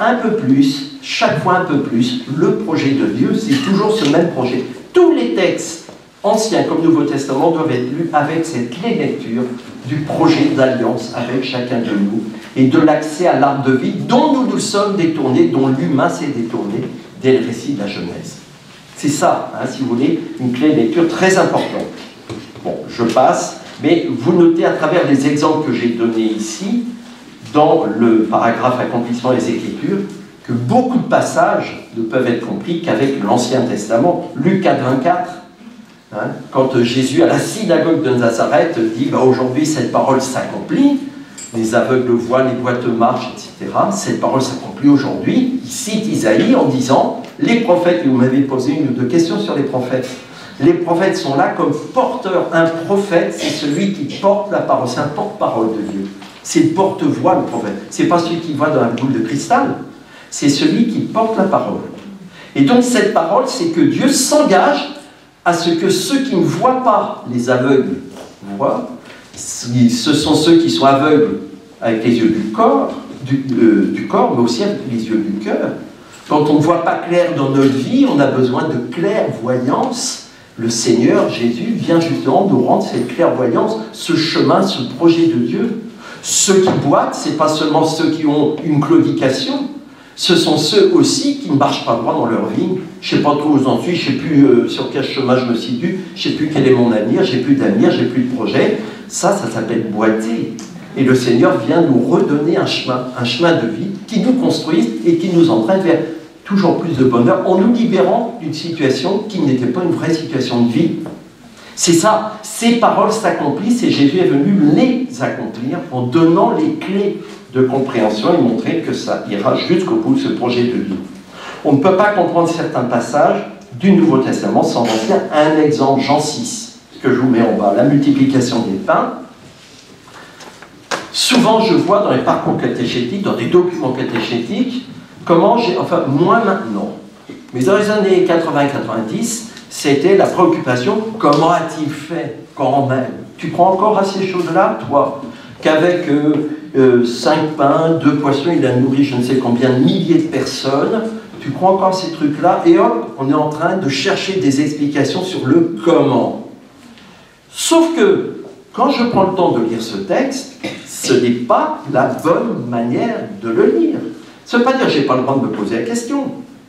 un peu plus, chaque fois un peu plus, le projet de Dieu, c'est toujours ce même projet. Tous les textes, Ancien comme Nouveau Testament, doivent être lus avec cette clé lecture du projet d'alliance avec chacun de nous et de l'accès à l'arbre de vie dont nous nous sommes détournés, dont l'humain s'est détourné dès le récit de la Genèse. C'est ça, hein, si vous voulez, une clé de lecture très importante. Bon, je passe, mais vous notez à travers les exemples que j'ai donnés ici, dans le paragraphe accomplissement des Écritures, que beaucoup de passages ne peuvent être compris qu'avec l'Ancien Testament. Luc 4, 24, hein, quand Jésus à la synagogue de Nazareth dit bah, « Aujourd'hui, cette parole s'accomplit », les aveugles voient, les boiteux marchent, etc. Cette parole s'accomplit aujourd'hui. Il cite Isaïe en disant « Les prophètes », et vous m'avez posé une ou deux questions sur les prophètes. Les prophètes sont là comme porteurs. Un prophète, c'est celui qui porte la parole, c'est un porte-parole de Dieu. C'est le porte-voix, le prophète. C'est pas celui qui voit dans la boule de cristal, c'est celui qui porte la parole. Et donc cette parole, c'est que Dieu s'engage à ce que ceux qui ne voient pas, les aveugles, voient. Ce sont ceux qui sont aveugles avec les yeux du corps, mais aussi avec les yeux du cœur. Quand on ne voit pas clair dans notre vie, on a besoin de clairvoyance. Le Seigneur Jésus vient justement nous rendre cette clairvoyance, ce chemin, ce projet de Dieu. Ceux qui boitent, ce n'est pas seulement ceux qui ont une claudication, ce sont ceux aussi qui ne marchent pas droit dans leur vie. Je ne sais pas trop où j'en suis, je ne sais plus sur quel chemin je me situe, je ne sais plus quel est mon avenir, je n'ai plus d'avenir, je n'ai plus de projet. Ça s'appelle boiter. Et le Seigneur vient nous redonner un chemin de vie qui nous construise et qui nous entraîne vers toujours plus de bonheur en nous libérant d'une situation qui n'était pas une vraie situation de vie. C'est ça, ces paroles s'accomplissent et Jésus est venu les accomplir en donnant les clés de compréhension et montrer que ça ira jusqu'au bout de ce projet de vie. On ne peut pas comprendre certains passages du Nouveau Testament sans mentionner un exemple, Jean 6, que je vous mets en bas, la multiplication des pains. Souvent, je vois dans les parcours catéchétiques, dans des documents catéchétiques, comment enfin, moins maintenant, mais dans les années 80-90, c'était la préoccupation, comment a-t-il fait quand même? Tu crois encore à ces choses-là, toi? Qu'avec 5 pains, 2 poissons, il a nourri je ne sais combien de milliers de personnes. Tu crois encore à ces trucs-là? Et hop, on est en train de chercher des explications sur le comment. Sauf que, quand je prends le temps de lire ce texte, ce n'est pas la bonne manière de le lire. Ça ne veut pas dire que je n'ai pas le droit de me poser la question,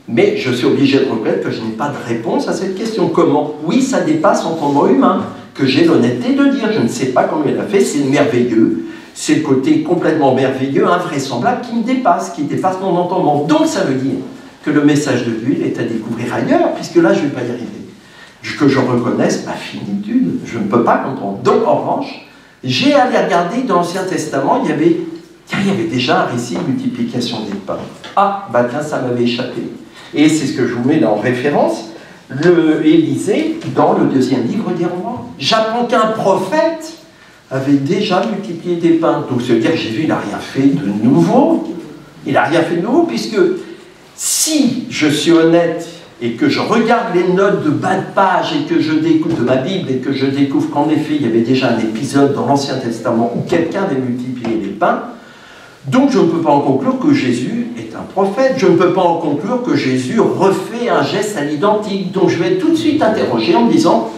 mais je suis obligé de reconnaître que je n'ai pas de réponse à cette question. Comment? Oui, ça dépasse l'entendement humain, que j'ai l'honnêteté de dire. Je ne sais pas comment il a fait, c'est merveilleux. C'est le côté complètement merveilleux, invraisemblable, qui me dépasse, qui dépasse mon entendement. Donc ça veut dire que le message de Dieu, il est à découvrir ailleurs, puisque là, je ne vais pas y arriver. Que je reconnaisse ma finitude, je ne peux pas comprendre. Donc, en revanche, j'ai allé regarder dans l'Ancien Testament, il y avait déjà un récit de multiplication des pains. Ah, bah tiens, ça m'avait échappé. Et c'est ce que je vous mets là en référence, Élisée, dans le 2e livre des Rois. J'apprends qu'un prophète avait déjà multiplié des pains. Donc, ça veut dire que Jésus, il n'a rien fait de nouveau. Il n'a rien fait de nouveau, puisque si je suis honnête et que je regarde les notes de bas de page et que je découvre de ma Bible et que je découvre qu'en effet, il y avait déjà un épisode dans l'Ancien Testament où quelqu'un avait multiplié les pains, donc je ne peux pas en conclure que Jésus est un prophète, je ne peux pas en conclure que Jésus refait un geste à l'identique. Donc je vais tout de suite interroger en me disant,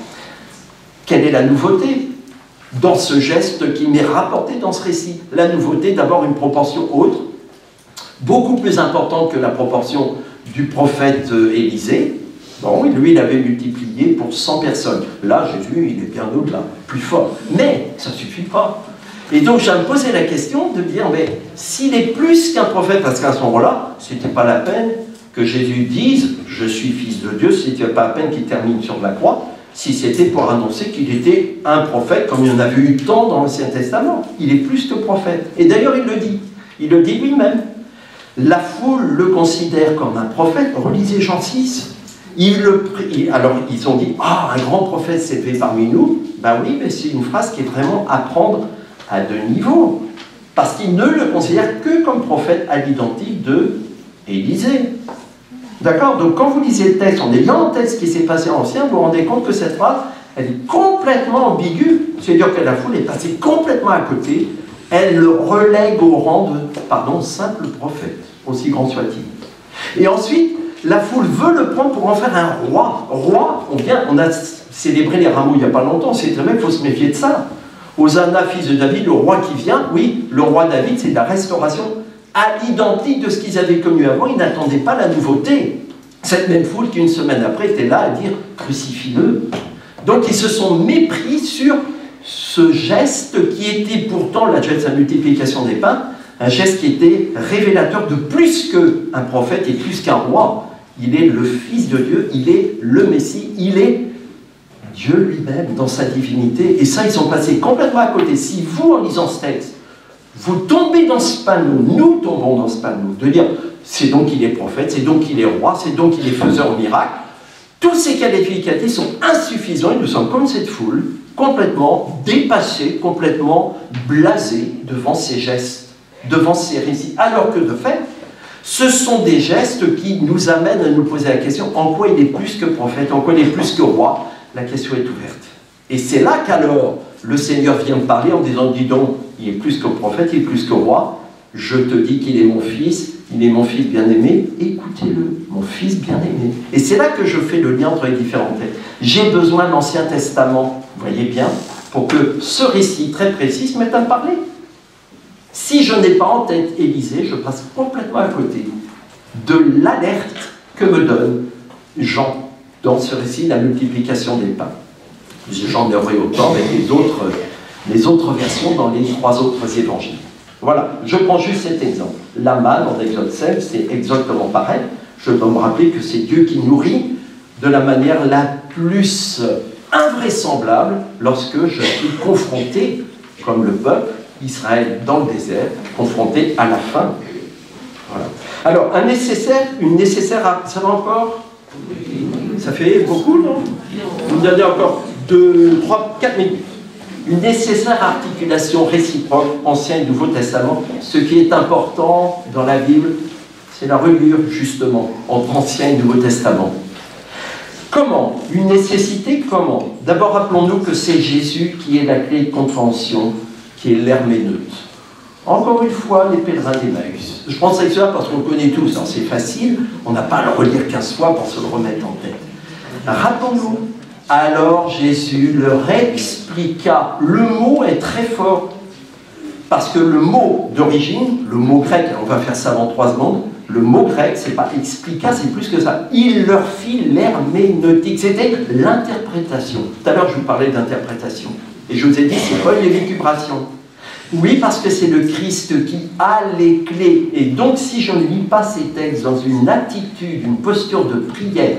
quelle est la nouveauté dans ce geste qui m'est rapporté dans ce récit? La nouveauté, d'abord une proportion autre, beaucoup plus importante que la proportion du prophète Élisée. Bon, lui, il avait multiplié pour 100 personnes. Là, Jésus, il est bien au-delà, plus fort. Mais ça ne suffit pas. Et donc, j'ai à me poser la question de dire, mais s'il est plus qu'un prophète, parce qu'à ce moment-là, ce n'était pas la peine que Jésus dise, je suis fils de Dieu, ce n'était pas la peine qu'il termine sur la croix, si c'était pour annoncer qu'il était un prophète, comme il y en avait eu tant dans l'Ancien Testament. Il est plus que prophète. Et d'ailleurs, il le dit. Il le dit lui-même. La foule le considère comme un prophète. Relisez Jean 6. Alors, ils ont dit, ah, un grand prophète s'est levé parmi nous. Ben oui, mais c'est une phrase qui est vraiment à prendre à 2 niveaux. Parce qu'ils ne le considèrent que comme prophète à l'identique de Élisée. D'accord? Donc, quand vous lisez le texte, en ayant en tête ce qui s'est passé en Ancien, vous vous rendez compte que cette phrase, elle est complètement ambiguë. C'est-à-dire que la foule est passée complètement à côté. Elle le relègue au rang de, simple prophète, aussi grand soit-il. Et ensuite, la foule veut le prendre pour en faire un roi. Roi, on a célébré les rameaux il n'y a pas longtemps, c'est très bien, il faut se méfier de ça. Hosanna, fils de David, le roi qui vient, oui, le roi David, c'est la restauration à l'identique de ce qu'ils avaient connu avant, ils n'attendaient pas la nouveauté. Cette même foule qui, une semaine après, était là à dire « crucifie-le ». Donc ils se sont mépris sur ce geste qui était pourtant, la geste de la multiplication des pains, un geste qui était révélateur de plus qu'un prophète et plus qu'un roi. Il est le Fils de Dieu, il est le Messie, il est Dieu lui-même dans sa divinité. Et ça, ils sont passés complètement à côté. Si vous, en lisant ce texte, vous tombez dans ce panneau, nous tombons dans ce panneau, de dire c'est donc qu'il est prophète, c'est donc qu'il est roi, c'est donc qu'il est faiseur de miracles, tous ces qualificatifs sont insuffisants et nous sommes comme cette foule, complètement dépassés, complètement blasés devant ces gestes, devant ces récits. Alors que de fait, ce sont des gestes qui nous amènent à nous poser la question en quoi il est plus que prophète, en quoi il est plus que roi. La question est ouverte. Et c'est là qu'alors le Seigneur vient me parler en disant, dis donc, il est plus que prophète, il est plus que roi, je te dis qu'il est mon fils, il est mon fils bien-aimé, écoutez-le, mon fils bien-aimé. Et c'est là que je fais le lien entre les différents textes. J'ai besoin de l'Ancien Testament, vous voyez bien, pour que ce récit très précis se mette à me parler. Si je n'ai pas en tête Élisée, je passe complètement à côté de l'alerte que me donne Jean dans ce récit, la multiplication des pains. J'en aurai autant avec les autres versions dans les 3 autres évangiles. Voilà, je prends juste cet exemple. La manne en Exode 7, c'est exactement pareil. Je dois me rappeler que c'est Dieu qui nourrit de la manière la plus invraisemblable lorsque je suis confronté, comme le peuple Israël dans le désert, confronté à la faim. Voilà. Alors, une nécessaire, ça va encore? Ça fait beaucoup, non? Vous me donnez encore 2, 3, 4 minutes. Une nécessaire articulation réciproque, Ancien et Nouveau Testament. Ce qui est important dans la Bible, c'est la reliure, justement, entre Ancien et Nouveau Testament. Comment? Une nécessité, comment? D'abord, rappelons-nous que c'est Jésus qui est la clé de compréhension, qui est l'herméneute. Encore une fois, les pèlerins d'Emmaüs. Je pense à ça parce qu'on le connaît tous, hein, c'est facile, on n'a pas à le relire 15 fois pour se le remettre en tête. Rappelons-nous, alors Jésus leur expliqua. Le mot est très fort, parce que le mot d'origine, le mot grec, on va faire ça en 3 secondes, le mot grec, c'est pas expliqua, c'est plus que ça. Il leur fit l'herméneutique, c'était l'interprétation. Tout à l'heure, je vous parlais d'interprétation. Et je vous ai dit, c'est pas une élucubration. Oui, parce que c'est le Christ qui a les clés. Et donc, si je ne lis pas ces textes dans une attitude, une posture de prière,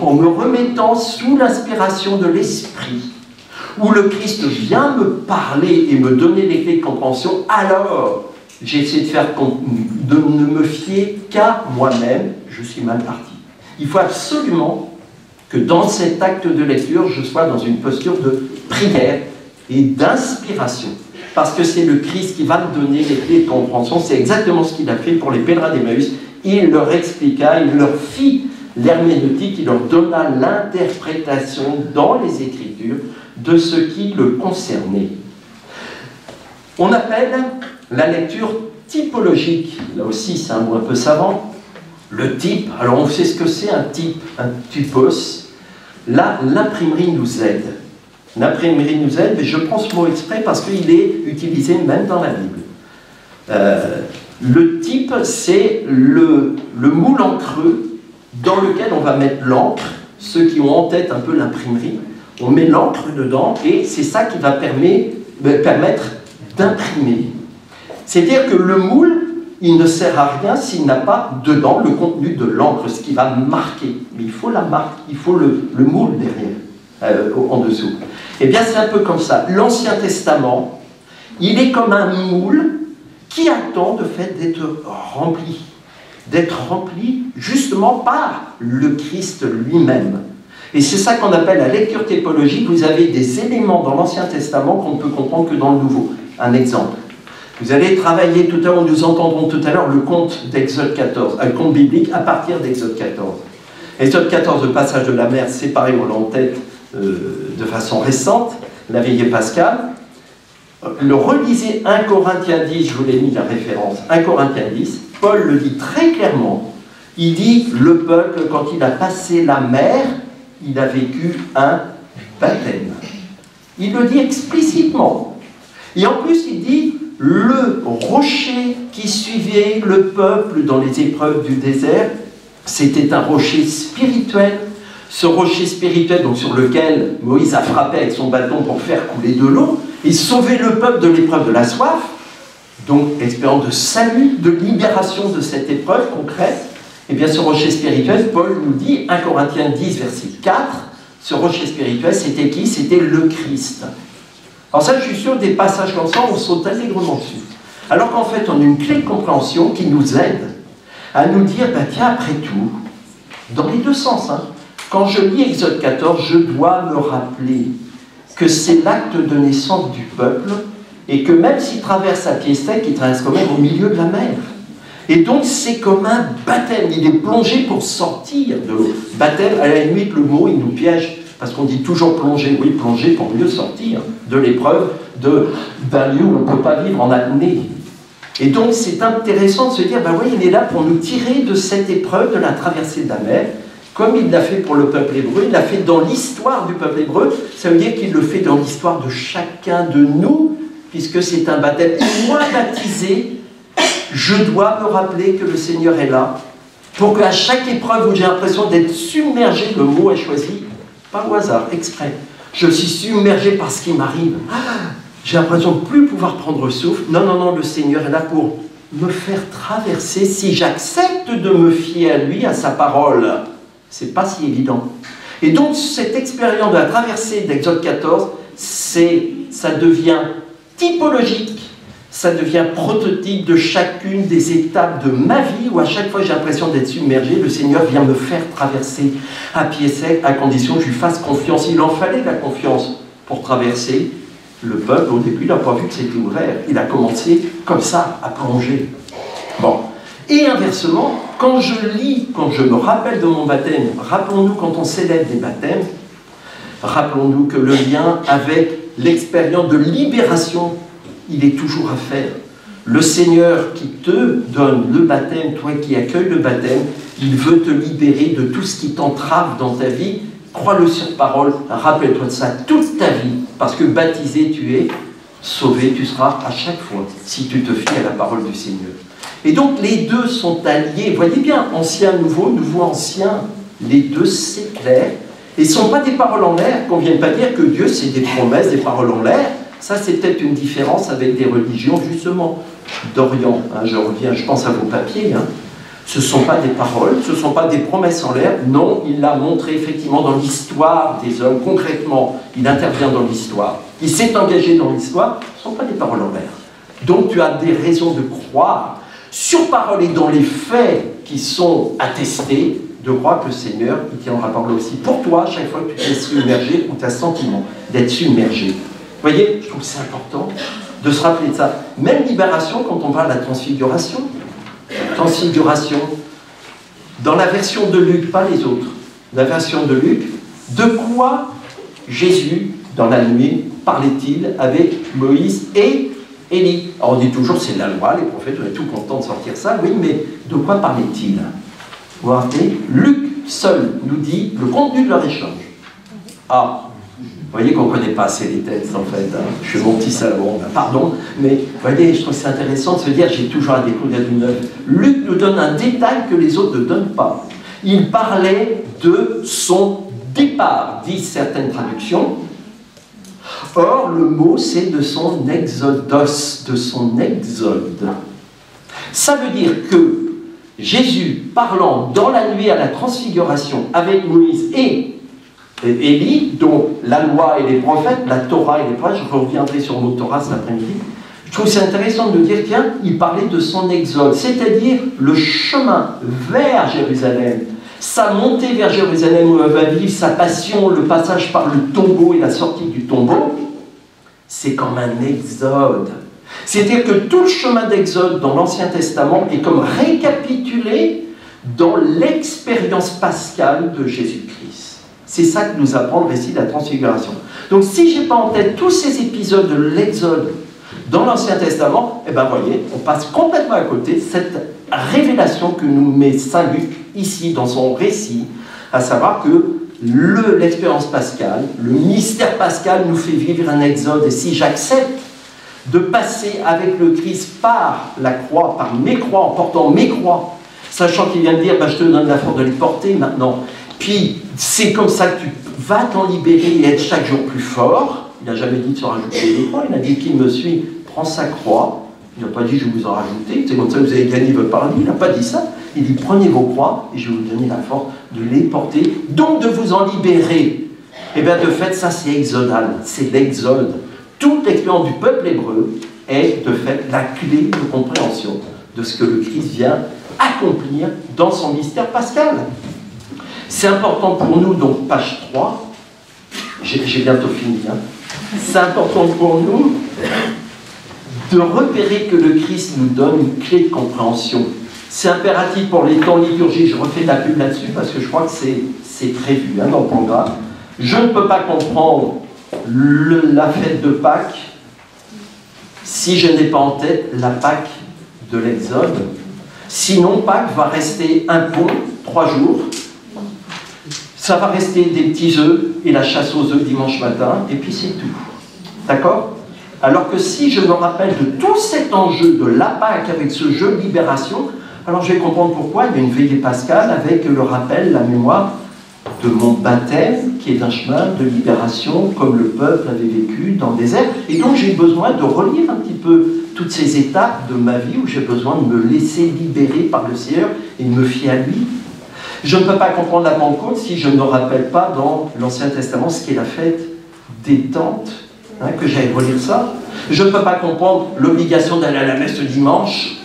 en me remettant sous l'inspiration de l'Esprit, où le Christ vient me parler et me donner les clés de compréhension, alors j'essaie de ne me fier qu'à moi-même, je suis mal parti. Il faut absolument que dans cet acte de lecture, je sois dans une posture de prière et d'inspiration. Parce que c'est le Christ qui va me donner les clés de compréhension. C'est exactement ce qu'il a fait pour les pèlerins d'Emmaüs. Il leur expliqua, il leur fit l'herméneutique, il leur donna l'interprétation dans les Écritures de ce qui le concernait. On appelle la lecture typologique, là aussi c'est un mot un peu savant, le type. Alors on sait ce que c'est un type, un typos. Là, l'imprimerie nous aide. L'imprimerie nous aide, mais je prends ce mot exprès parce qu'il est utilisé même dans la Bible. Le type, c'est le moule en creux dans lequel on va mettre l'encre. Ceux qui ont en tête un peu l'imprimerie, on met l'encre dedans et c'est ça qui va permettre d'imprimer. C'est-à-dire que le moule, il ne sert à rien s'il n'a pas dedans le contenu de l'encre, ce qui va marquer. Mais il faut la marque, il faut le moule derrière, en dessous. Eh bien, c'est un peu comme ça. L'Ancien Testament, il est comme un moule qui attend de fait d'être rempli justement par le Christ lui-même. Et c'est ça qu'on appelle la lecture typologique. Vous avez des éléments dans l'Ancien Testament qu'on ne peut comprendre que dans le Nouveau. Un exemple. Vous allez travailler tout à l'heure, nous entendrons tout à l'heure le conte d'Exode 14, un conte biblique à partir d'Exode 14. Exode 14, le passage de la mer séparé, on l'a en tête de façon récente, la veillée pascale. Le relisez 1 Corinthiens 10, je vous l'ai mis la référence, 1 Corinthiens 10, Paul le dit très clairement, il dit, le peuple, quand il a passé la mer, il a vécu un baptême. Il le dit explicitement. Et en plus, il dit, le rocher qui suivait le peuple dans les épreuves du désert, c'était un rocher spirituel. Ce rocher spirituel, donc sur lequel Moïse a frappé avec son bâton pour faire couler de l'eau, et sauver le peuple de l'épreuve de la soif, donc espérant de salut, de libération de cette épreuve concrète. Et bien ce rocher spirituel, Paul nous dit, 1 Corinthiens 10, verset 4, ce rocher spirituel, c'était qui? C'était le Christ. Alors ça, je suis sûr, des passages comme ça, on saute allègrement dessus. Alors qu'en fait, on a une clé de compréhension qui nous aide à nous dire, bah, tiens, après tout, dans les deux sens, hein, quand je lis Exode 14, je dois me rappeler que c'est l'acte de naissance du peuple et que même s'il traverse à pied sec, il traverse quand même au milieu de la mer. Et donc c'est comme un baptême, il est plongé pour sortir de l'eau. Baptême, à la limite, le mot, il nous piège, parce qu'on dit toujours plonger. Oui, plonger pour mieux sortir de l'épreuve, d'un lieu où on ne peut pas vivre en apnée. Et donc c'est intéressant de se dire, ben oui, il est là pour nous tirer de cette épreuve de la traversée de la mer, comme il l'a fait pour le peuple hébreu, il l'a fait dans l'histoire du peuple hébreu, ça veut dire qu'il le fait dans l'histoire de chacun de nous, puisque c'est un baptême. Et moi, baptisé, je dois me rappeler que le Seigneur est là, pour qu'à chaque épreuve où j'ai l'impression d'être submergé, le mot est choisi, pas au hasard, exprès. Je suis submergé par ce qui m'arrive. J'ai l'impression de ne plus pouvoir prendre souffle. Non, non, non, le Seigneur est là pour me faire traverser. Si j'accepte de me fier à lui, à sa parole, c'est pas si évident. Et donc, cette expérience de la traversée d'Exode 14, ça devient typologique, ça devient prototype de chacune des étapes de ma vie où à chaque fois j'ai l'impression d'être submergé, le Seigneur vient me faire traverser à pied sec à condition que je lui fasse confiance. Il en fallait la confiance pour traverser. Le peuple, au début, il n'a pas vu que c'était ouvert. Il a commencé comme ça à plonger. Bon. Et inversement, Quand je lis, quand je me rappelle de mon baptême, rappelons-nous quand on célèbre des baptêmes, rappelons-nous que le lien avec l'expérience de libération, il est toujours à faire. Le Seigneur qui te donne le baptême, toi qui accueilles le baptême, il veut te libérer de tout ce qui t'entrave dans ta vie. Crois-le sur parole, rappelle-toi de ça toute ta vie, parce que baptisé, tu es sauvé, tu seras à chaque fois, si tu te fies à la parole du Seigneur. Et donc les deux sont alliés, voyez bien, ancien, nouveau, nouveau, ancien, les deux c'est clair, et ce ne sont pas des paroles en l'air, qu'on ne vienne pas dire que Dieu c'est des promesses, des paroles en l'air. Ça c'est peut-être une différence avec des religions justement d'Orient, hein, je reviens, je pense à vos papiers, hein. Ce ne sont pas des paroles, ce ne sont pas des promesses en l'air, non, il l'a montré effectivement dans l'histoire des hommes, concrètement, il intervient dans l'histoire, il s'est engagé dans l'histoire, ce ne sont pas des paroles en l'air. Donc tu as des raisons de croire, sur parole et dans les faits qui sont attestés, de croire que le Seigneur, il tiendra parole aussi pour toi, chaque fois que tu t'es submergé ou tu as sentiment d'être submergé. Vous voyez, je trouve que c'est important de se rappeler de ça. Même libération quand on parle de la transfiguration. Transfiguration, dans la version de Luc, pas les autres, la version de Luc, de quoi Jésus, dans la nuit, parlait-il avec Moïse et Élie? Alors on dit toujours c'est la loi, les prophètes, on est tout contents de sortir ça, oui, mais de quoi parlait-il? Vous voyez, Luc seul nous dit le contenu de leur échange. Ah, vous voyez qu'on ne connaît pas assez les textes en fait, hein. Je suis mon petit salon, pardon, mais vous voyez, je trouve que c'est intéressant de se dire j'ai toujours à découvrir du neuf. Luc nous donne un détail que les autres ne donnent pas. Il parlait de son départ, disent certaines traductions. Or, le mot c'est de son exodos, de son exode. Ça veut dire que Jésus, parlant dans la nuit à la transfiguration avec Moïse et Élie, dont la loi et les prophètes, la Torah et les prophètes, je reviendrai sur le mot Torah cet après-midi, je trouve c'est intéressant de dire, tiens, il parlait de son exode, c'est-à-dire le chemin vers Jérusalem, sa montée vers Jérusalem où elle va vivre sa passion, le passage par le tombeau et la sortie du tombeau, c'est comme un exode. C'est-à-dire que tout le chemin d'exode dans l'Ancien Testament est comme récapitulé dans l'expérience pascale de Jésus-Christ. C'est ça que nous apprend le récit de la Transfiguration. Donc si je n'ai pas en tête tous ces épisodes de l'Exode dans l'Ancien Testament, eh bien voyez, on passe complètement à côté de cette révélation que nous met Saint Luc ici dans son récit, à savoir que l'expérience pascale, le mystère pascal nous fait vivre un Exode. Et si j'accepte de passer avec le Christ par la croix, par mes croix, en portant mes croix, sachant qu'il vient de dire, bah, je te donne la force de les porter maintenant. Puis, c'est comme ça que tu vas t'en libérer et être chaque jour plus fort. Il n'a jamais dit de se rajouter des croix, il a dit qu'il me suit, prend sa croix. Il n'a pas dit je vous en rajouter, c'est comme ça que vous avez gagné votre paradis. Il n'a pas dit ça. Il dit prenez vos croix et je vais vous donner la force de les porter, donc de vous en libérer. Et bien de fait, ça c'est exodal, c'est l'exode. Toute l'expérience du peuple hébreu est de fait la clé de compréhension de ce que le Christ vient accomplir dans son mystère pascal. C'est important pour nous, donc page 3, j'ai bientôt fini, hein. C'est important pour nous de repérer que le Christ nous donne une clé de compréhension. C'est impératif pour les temps liturgiques, je refais de la pub là-dessus parce que je crois que c'est prévu hein, dans le programme. Je ne peux pas comprendre la fête de Pâques si je n'ai pas en tête la Pâque de l'Exode. Sinon, Pâques va rester un pont, 3 jours. Ça va rester des petits œufs et la chasse aux œufs dimanche matin, et puis c'est tout. D'accord? Alors que si je me rappelle de tout cet enjeu de la Pâque avec ce jeu de libération, alors je vais comprendre pourquoi il y a une veillée pascale avec le rappel, la mémoire de mon baptême, qui est un chemin de libération comme le peuple avait vécu dans le désert. Et donc j'ai besoin de relire un petit peu toutes ces étapes de ma vie où j'ai besoin de me laisser libérer par le Seigneur et de me fier à lui. Je ne peux pas comprendre la Pentecôte si je ne me rappelle pas dans l'Ancien Testament ce qu'est la fête des tentes, hein, que j'aille relire ça. Je ne peux pas comprendre l'obligation d'aller à la messe le dimanche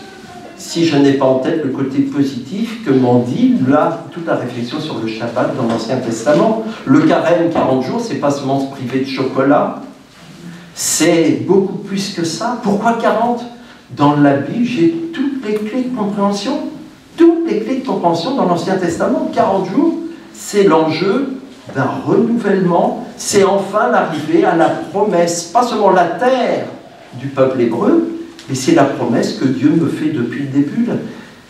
si je n'ai pas en tête le côté positif que m'en dit là toute la réflexion sur le Shabbat dans l'Ancien Testament. Le carême, 40 jours, c'est pas seulement se priver de chocolat, c'est beaucoup plus que ça. Pourquoi 40? Dans la Bible, j'ai toutes les clés de compréhension. Toutes les clés de compréhension dans l'Ancien Testament. 40 jours, c'est l'enjeu d'un renouvellement, c'est enfin l'arrivée à la promesse, pas seulement la terre du peuple hébreu, mais c'est la promesse que Dieu me fait depuis le début.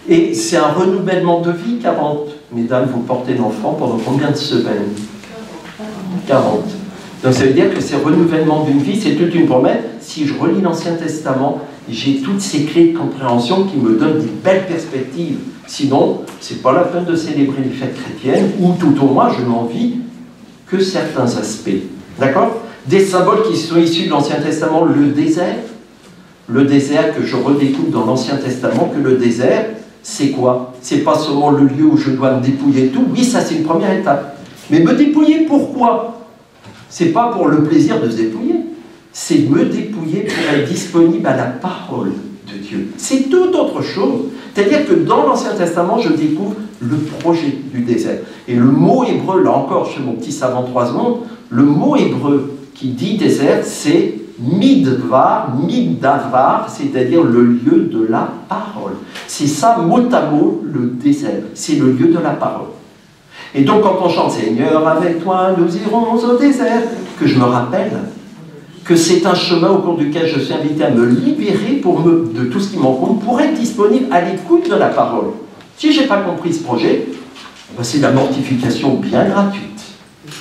Et c'est un renouvellement de vie, 40. Mesdames, vous portez l'enfant pendant combien de semaines? 40. Donc ça veut dire que c'est renouvellement d'une vie, c'est toute une promesse. Si je relis l'Ancien Testament, j'ai toutes ces clés de compréhension qui me donnent des belles perspectives. Sinon, c'est pas la peine de célébrer les fêtes chrétiennes, ou tout au moins, je n'en vis que certains aspects. D'accord? Des symboles qui sont issus de l'Ancien Testament, le désert que je redécouvre dans l'Ancien Testament, que le désert, c'est quoi? C'est pas seulement le lieu où je dois me dépouiller de tout. Oui, ça c'est une première étape. Mais me dépouiller, pourquoi? C'est pas pour le plaisir de se dépouiller. C'est me dépouiller pour être disponible à la parole de Dieu. C'est tout autre chose. C'est-à-dire que dans l'Ancien Testament, je découvre le projet du désert. Et le mot hébreu, là encore, chez mon petit savant 3 secondes, le mot hébreu qui dit désert, c'est midvar, c'est-à-dire le lieu de la parole. C'est ça, mot à mot, le désert. C'est le lieu de la parole. Et donc, quand on chante « Seigneur, avec toi, nous irons au désert », que je me rappelle que c'est un chemin au cours duquel je suis invité à me libérer de tout ce qui m'encombre pour être disponible à l'écoute de la parole. Si je n'ai pas compris ce projet, ben c'est la mortification bien gratuite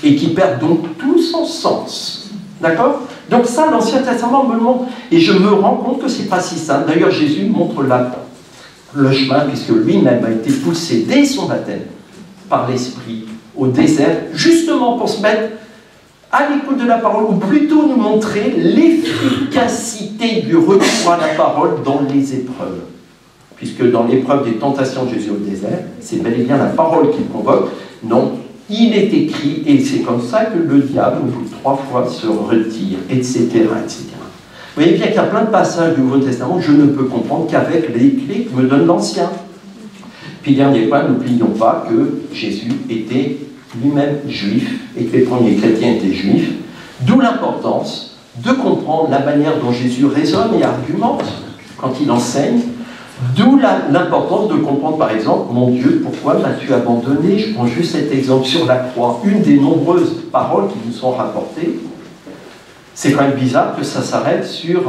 et qui perd donc tout son sens. D'accord? Donc ça, l'Ancien Testament me le montre. Et je me rends compte que ce n'est pas si simple. D'ailleurs, Jésus montre là le chemin, puisque lui-même a été poussé dès son baptême par l'Esprit au désert, justement pour se mettre à l'écoute de la parole, ou plutôt nous montrer l'efficacité du recours à la parole dans les épreuves. Puisque dans l'épreuve des tentations de Jésus au désert, c'est bel et bien la parole qu'il convoque. Non, il est écrit, et c'est comme ça que le diable, au bout de 3 fois, se retire, etc., etc. Vous voyez bien qu'il y a plein de passages du Nouveau Testament que je ne peux comprendre qu'avec les clés que me donne l'Ancien. Puis, dernier point, n'oublions pas que Jésus était lui-même juif et que les premiers chrétiens étaient juifs, d'où l'importance de comprendre la manière dont Jésus raisonne et argumente quand il enseigne, d'où l'importance de comprendre par exemple « Mon Dieu, pourquoi m'as-tu abandonné ?» Je prends juste cet exemple sur la croix, une des nombreuses paroles qui nous sont rapportées. C'est quand même bizarre que ça s'arrête sur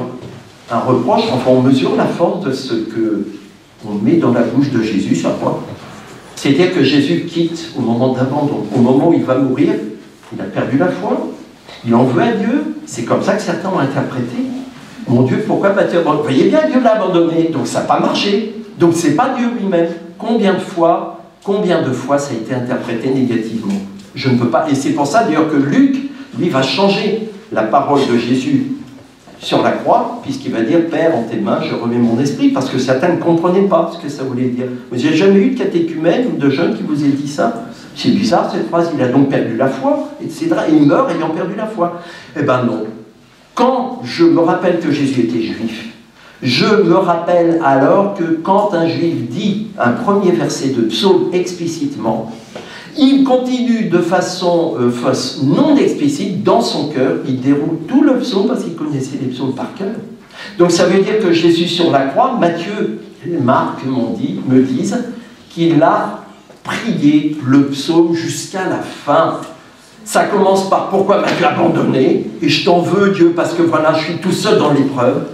un reproche, enfin on mesure la force de ce qu'on met dans la bouche de Jésus sur la croix. C'est-à-dire que Jésus quitte au moment d'abandon, au moment où il va mourir, il a perdu la foi, il en veut à Dieu, c'est comme ça que certains ont interprété. Mon Dieu, pourquoi m'as-tu abandonné? Vous voyez bien, Dieu l'a abandonné, donc ça n'a pas marché. Donc c'est pas Dieu lui-même. Combien de fois ça a été interprété négativement? Je ne peux pas, et c'est pour ça d'ailleurs que Luc, lui, va changer la parole de Jésus sur la croix, puisqu'il va dire « Père, en tes mains, je remets mon esprit », parce que certains ne comprenaient pas ce que ça voulait dire. Vous n'avez jamais eu de catéchumène ou de jeune qui vous ait dit ça? C'est bizarre cette phrase, il a donc perdu la foi, etc. Et il meurt ayant perdu la foi. Eh bien non. Quand je me rappelle que Jésus était juif, je me rappelle alors que quand un juif dit un premier verset de psaume explicitement, il continue de façon non explicite, dans son cœur, il déroule tout le psaume parce qu'il connaissait les psaumes par cœur. Donc ça veut dire que Jésus sur la croix, Matthieu et Marc me disent qu'il a prié le psaume jusqu'à la fin. Ça commence par « Pourquoi m'as-tu abandonné ?» et « Je t'en veux Dieu parce que voilà, je suis tout seul dans l'épreuve. »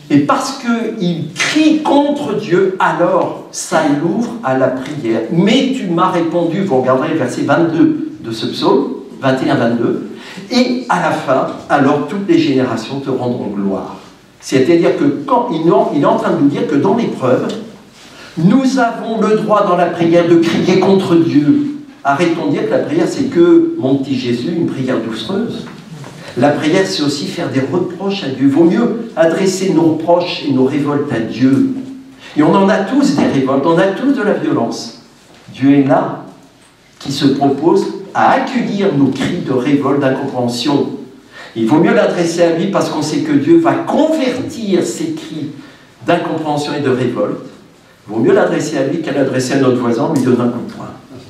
Et parce qu'il crie contre Dieu, alors ça l'ouvre à la prière. « Mais tu m'as répondu », vous regarderez le verset 22 de ce psaume, 21-22, et à la fin, alors toutes les générations te rendront gloire. C'est-à-dire que quand il est en train de nous dire que dans l'épreuve, nous avons le droit dans la prière de crier contre Dieu. Arrêtons de dire que la prière, c'est que, mon petit Jésus, une prière doucereuse. La prière, c'est aussi faire des reproches à Dieu. Il vaut mieux adresser nos reproches et nos révoltes à Dieu. Et on en a tous des révoltes, on a tous de la violence. Dieu est là, qui se propose à accueillir nos cris de révolte, d'incompréhension. Il vaut mieux l'adresser à lui parce qu'on sait que Dieu va convertir ces cris d'incompréhension et de révolte. Il vaut mieux l'adresser à lui qu'à l'adresser à notre voisin en lui donnant un coup de poing.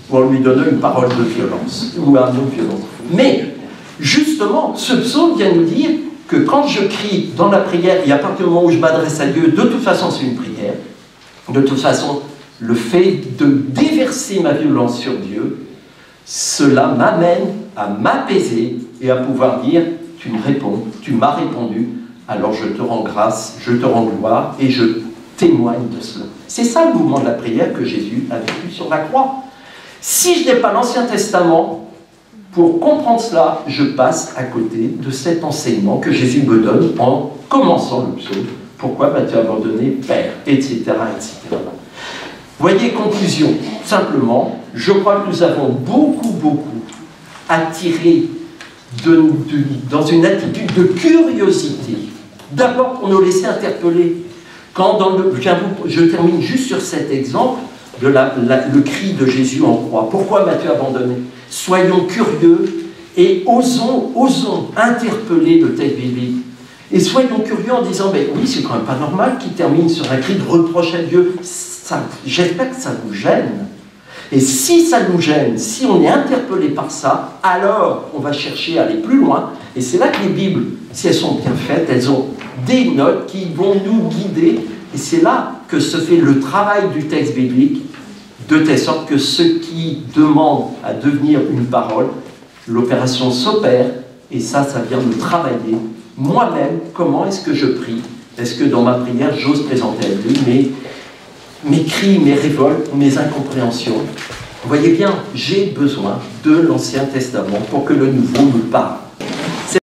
Ou en lui donnant une parole de violence, ou un mot de violence. Mais, justement, ce psaume vient nous dire que quand je crie dans la prière, et à partir du moment où je m'adresse à Dieu, de toute façon c'est une prière, de toute façon le fait de déverser ma violence sur Dieu, cela m'amène à m'apaiser et à pouvoir dire, tu me réponds, tu m'as répondu, alors je te rends grâce, je te rends gloire et je témoigne de cela. C'est ça le mouvement de la prière que Jésus a vécu sur la croix. Si je n'ai pas l'Ancien Testament, pour comprendre cela, je passe à côté de cet enseignement que Jésus me donne en commençant le psaume. Pourquoi m'as-tu abandonné, Père, etc., etc. Voyez, conclusion, simplement, je crois que nous avons beaucoup attiré dans une attitude de curiosité. D'abord pour nous laisser interpeller. Quand je termine juste sur cet exemple de le cri de Jésus en croix. Pourquoi m'as-tu abandonné? Soyons curieux et osons interpeller le texte biblique. Et soyons curieux en disant, mais oui, c'est quand même pas normal qu'il termine sur un cri de reproche à Dieu. J'espère que ça vous gêne. Et si ça nous gêne, si on est interpellé par ça, alors on va chercher à aller plus loin. Et c'est là que les Bibles, si elles sont bien faites, elles ont des notes qui vont nous guider. Et c'est là que se fait le travail du texte biblique, de telle sorte que ce qui demande à devenir une parole, l'opération s'opère, et ça vient me travailler. Moi-même, comment est-ce que je prie? Est-ce que dans ma prière, j'ose présenter à Dieu mes cris, mes révoltes, mes incompréhensions? Vous voyez bien, j'ai besoin de l'Ancien Testament pour que le Nouveau me parle.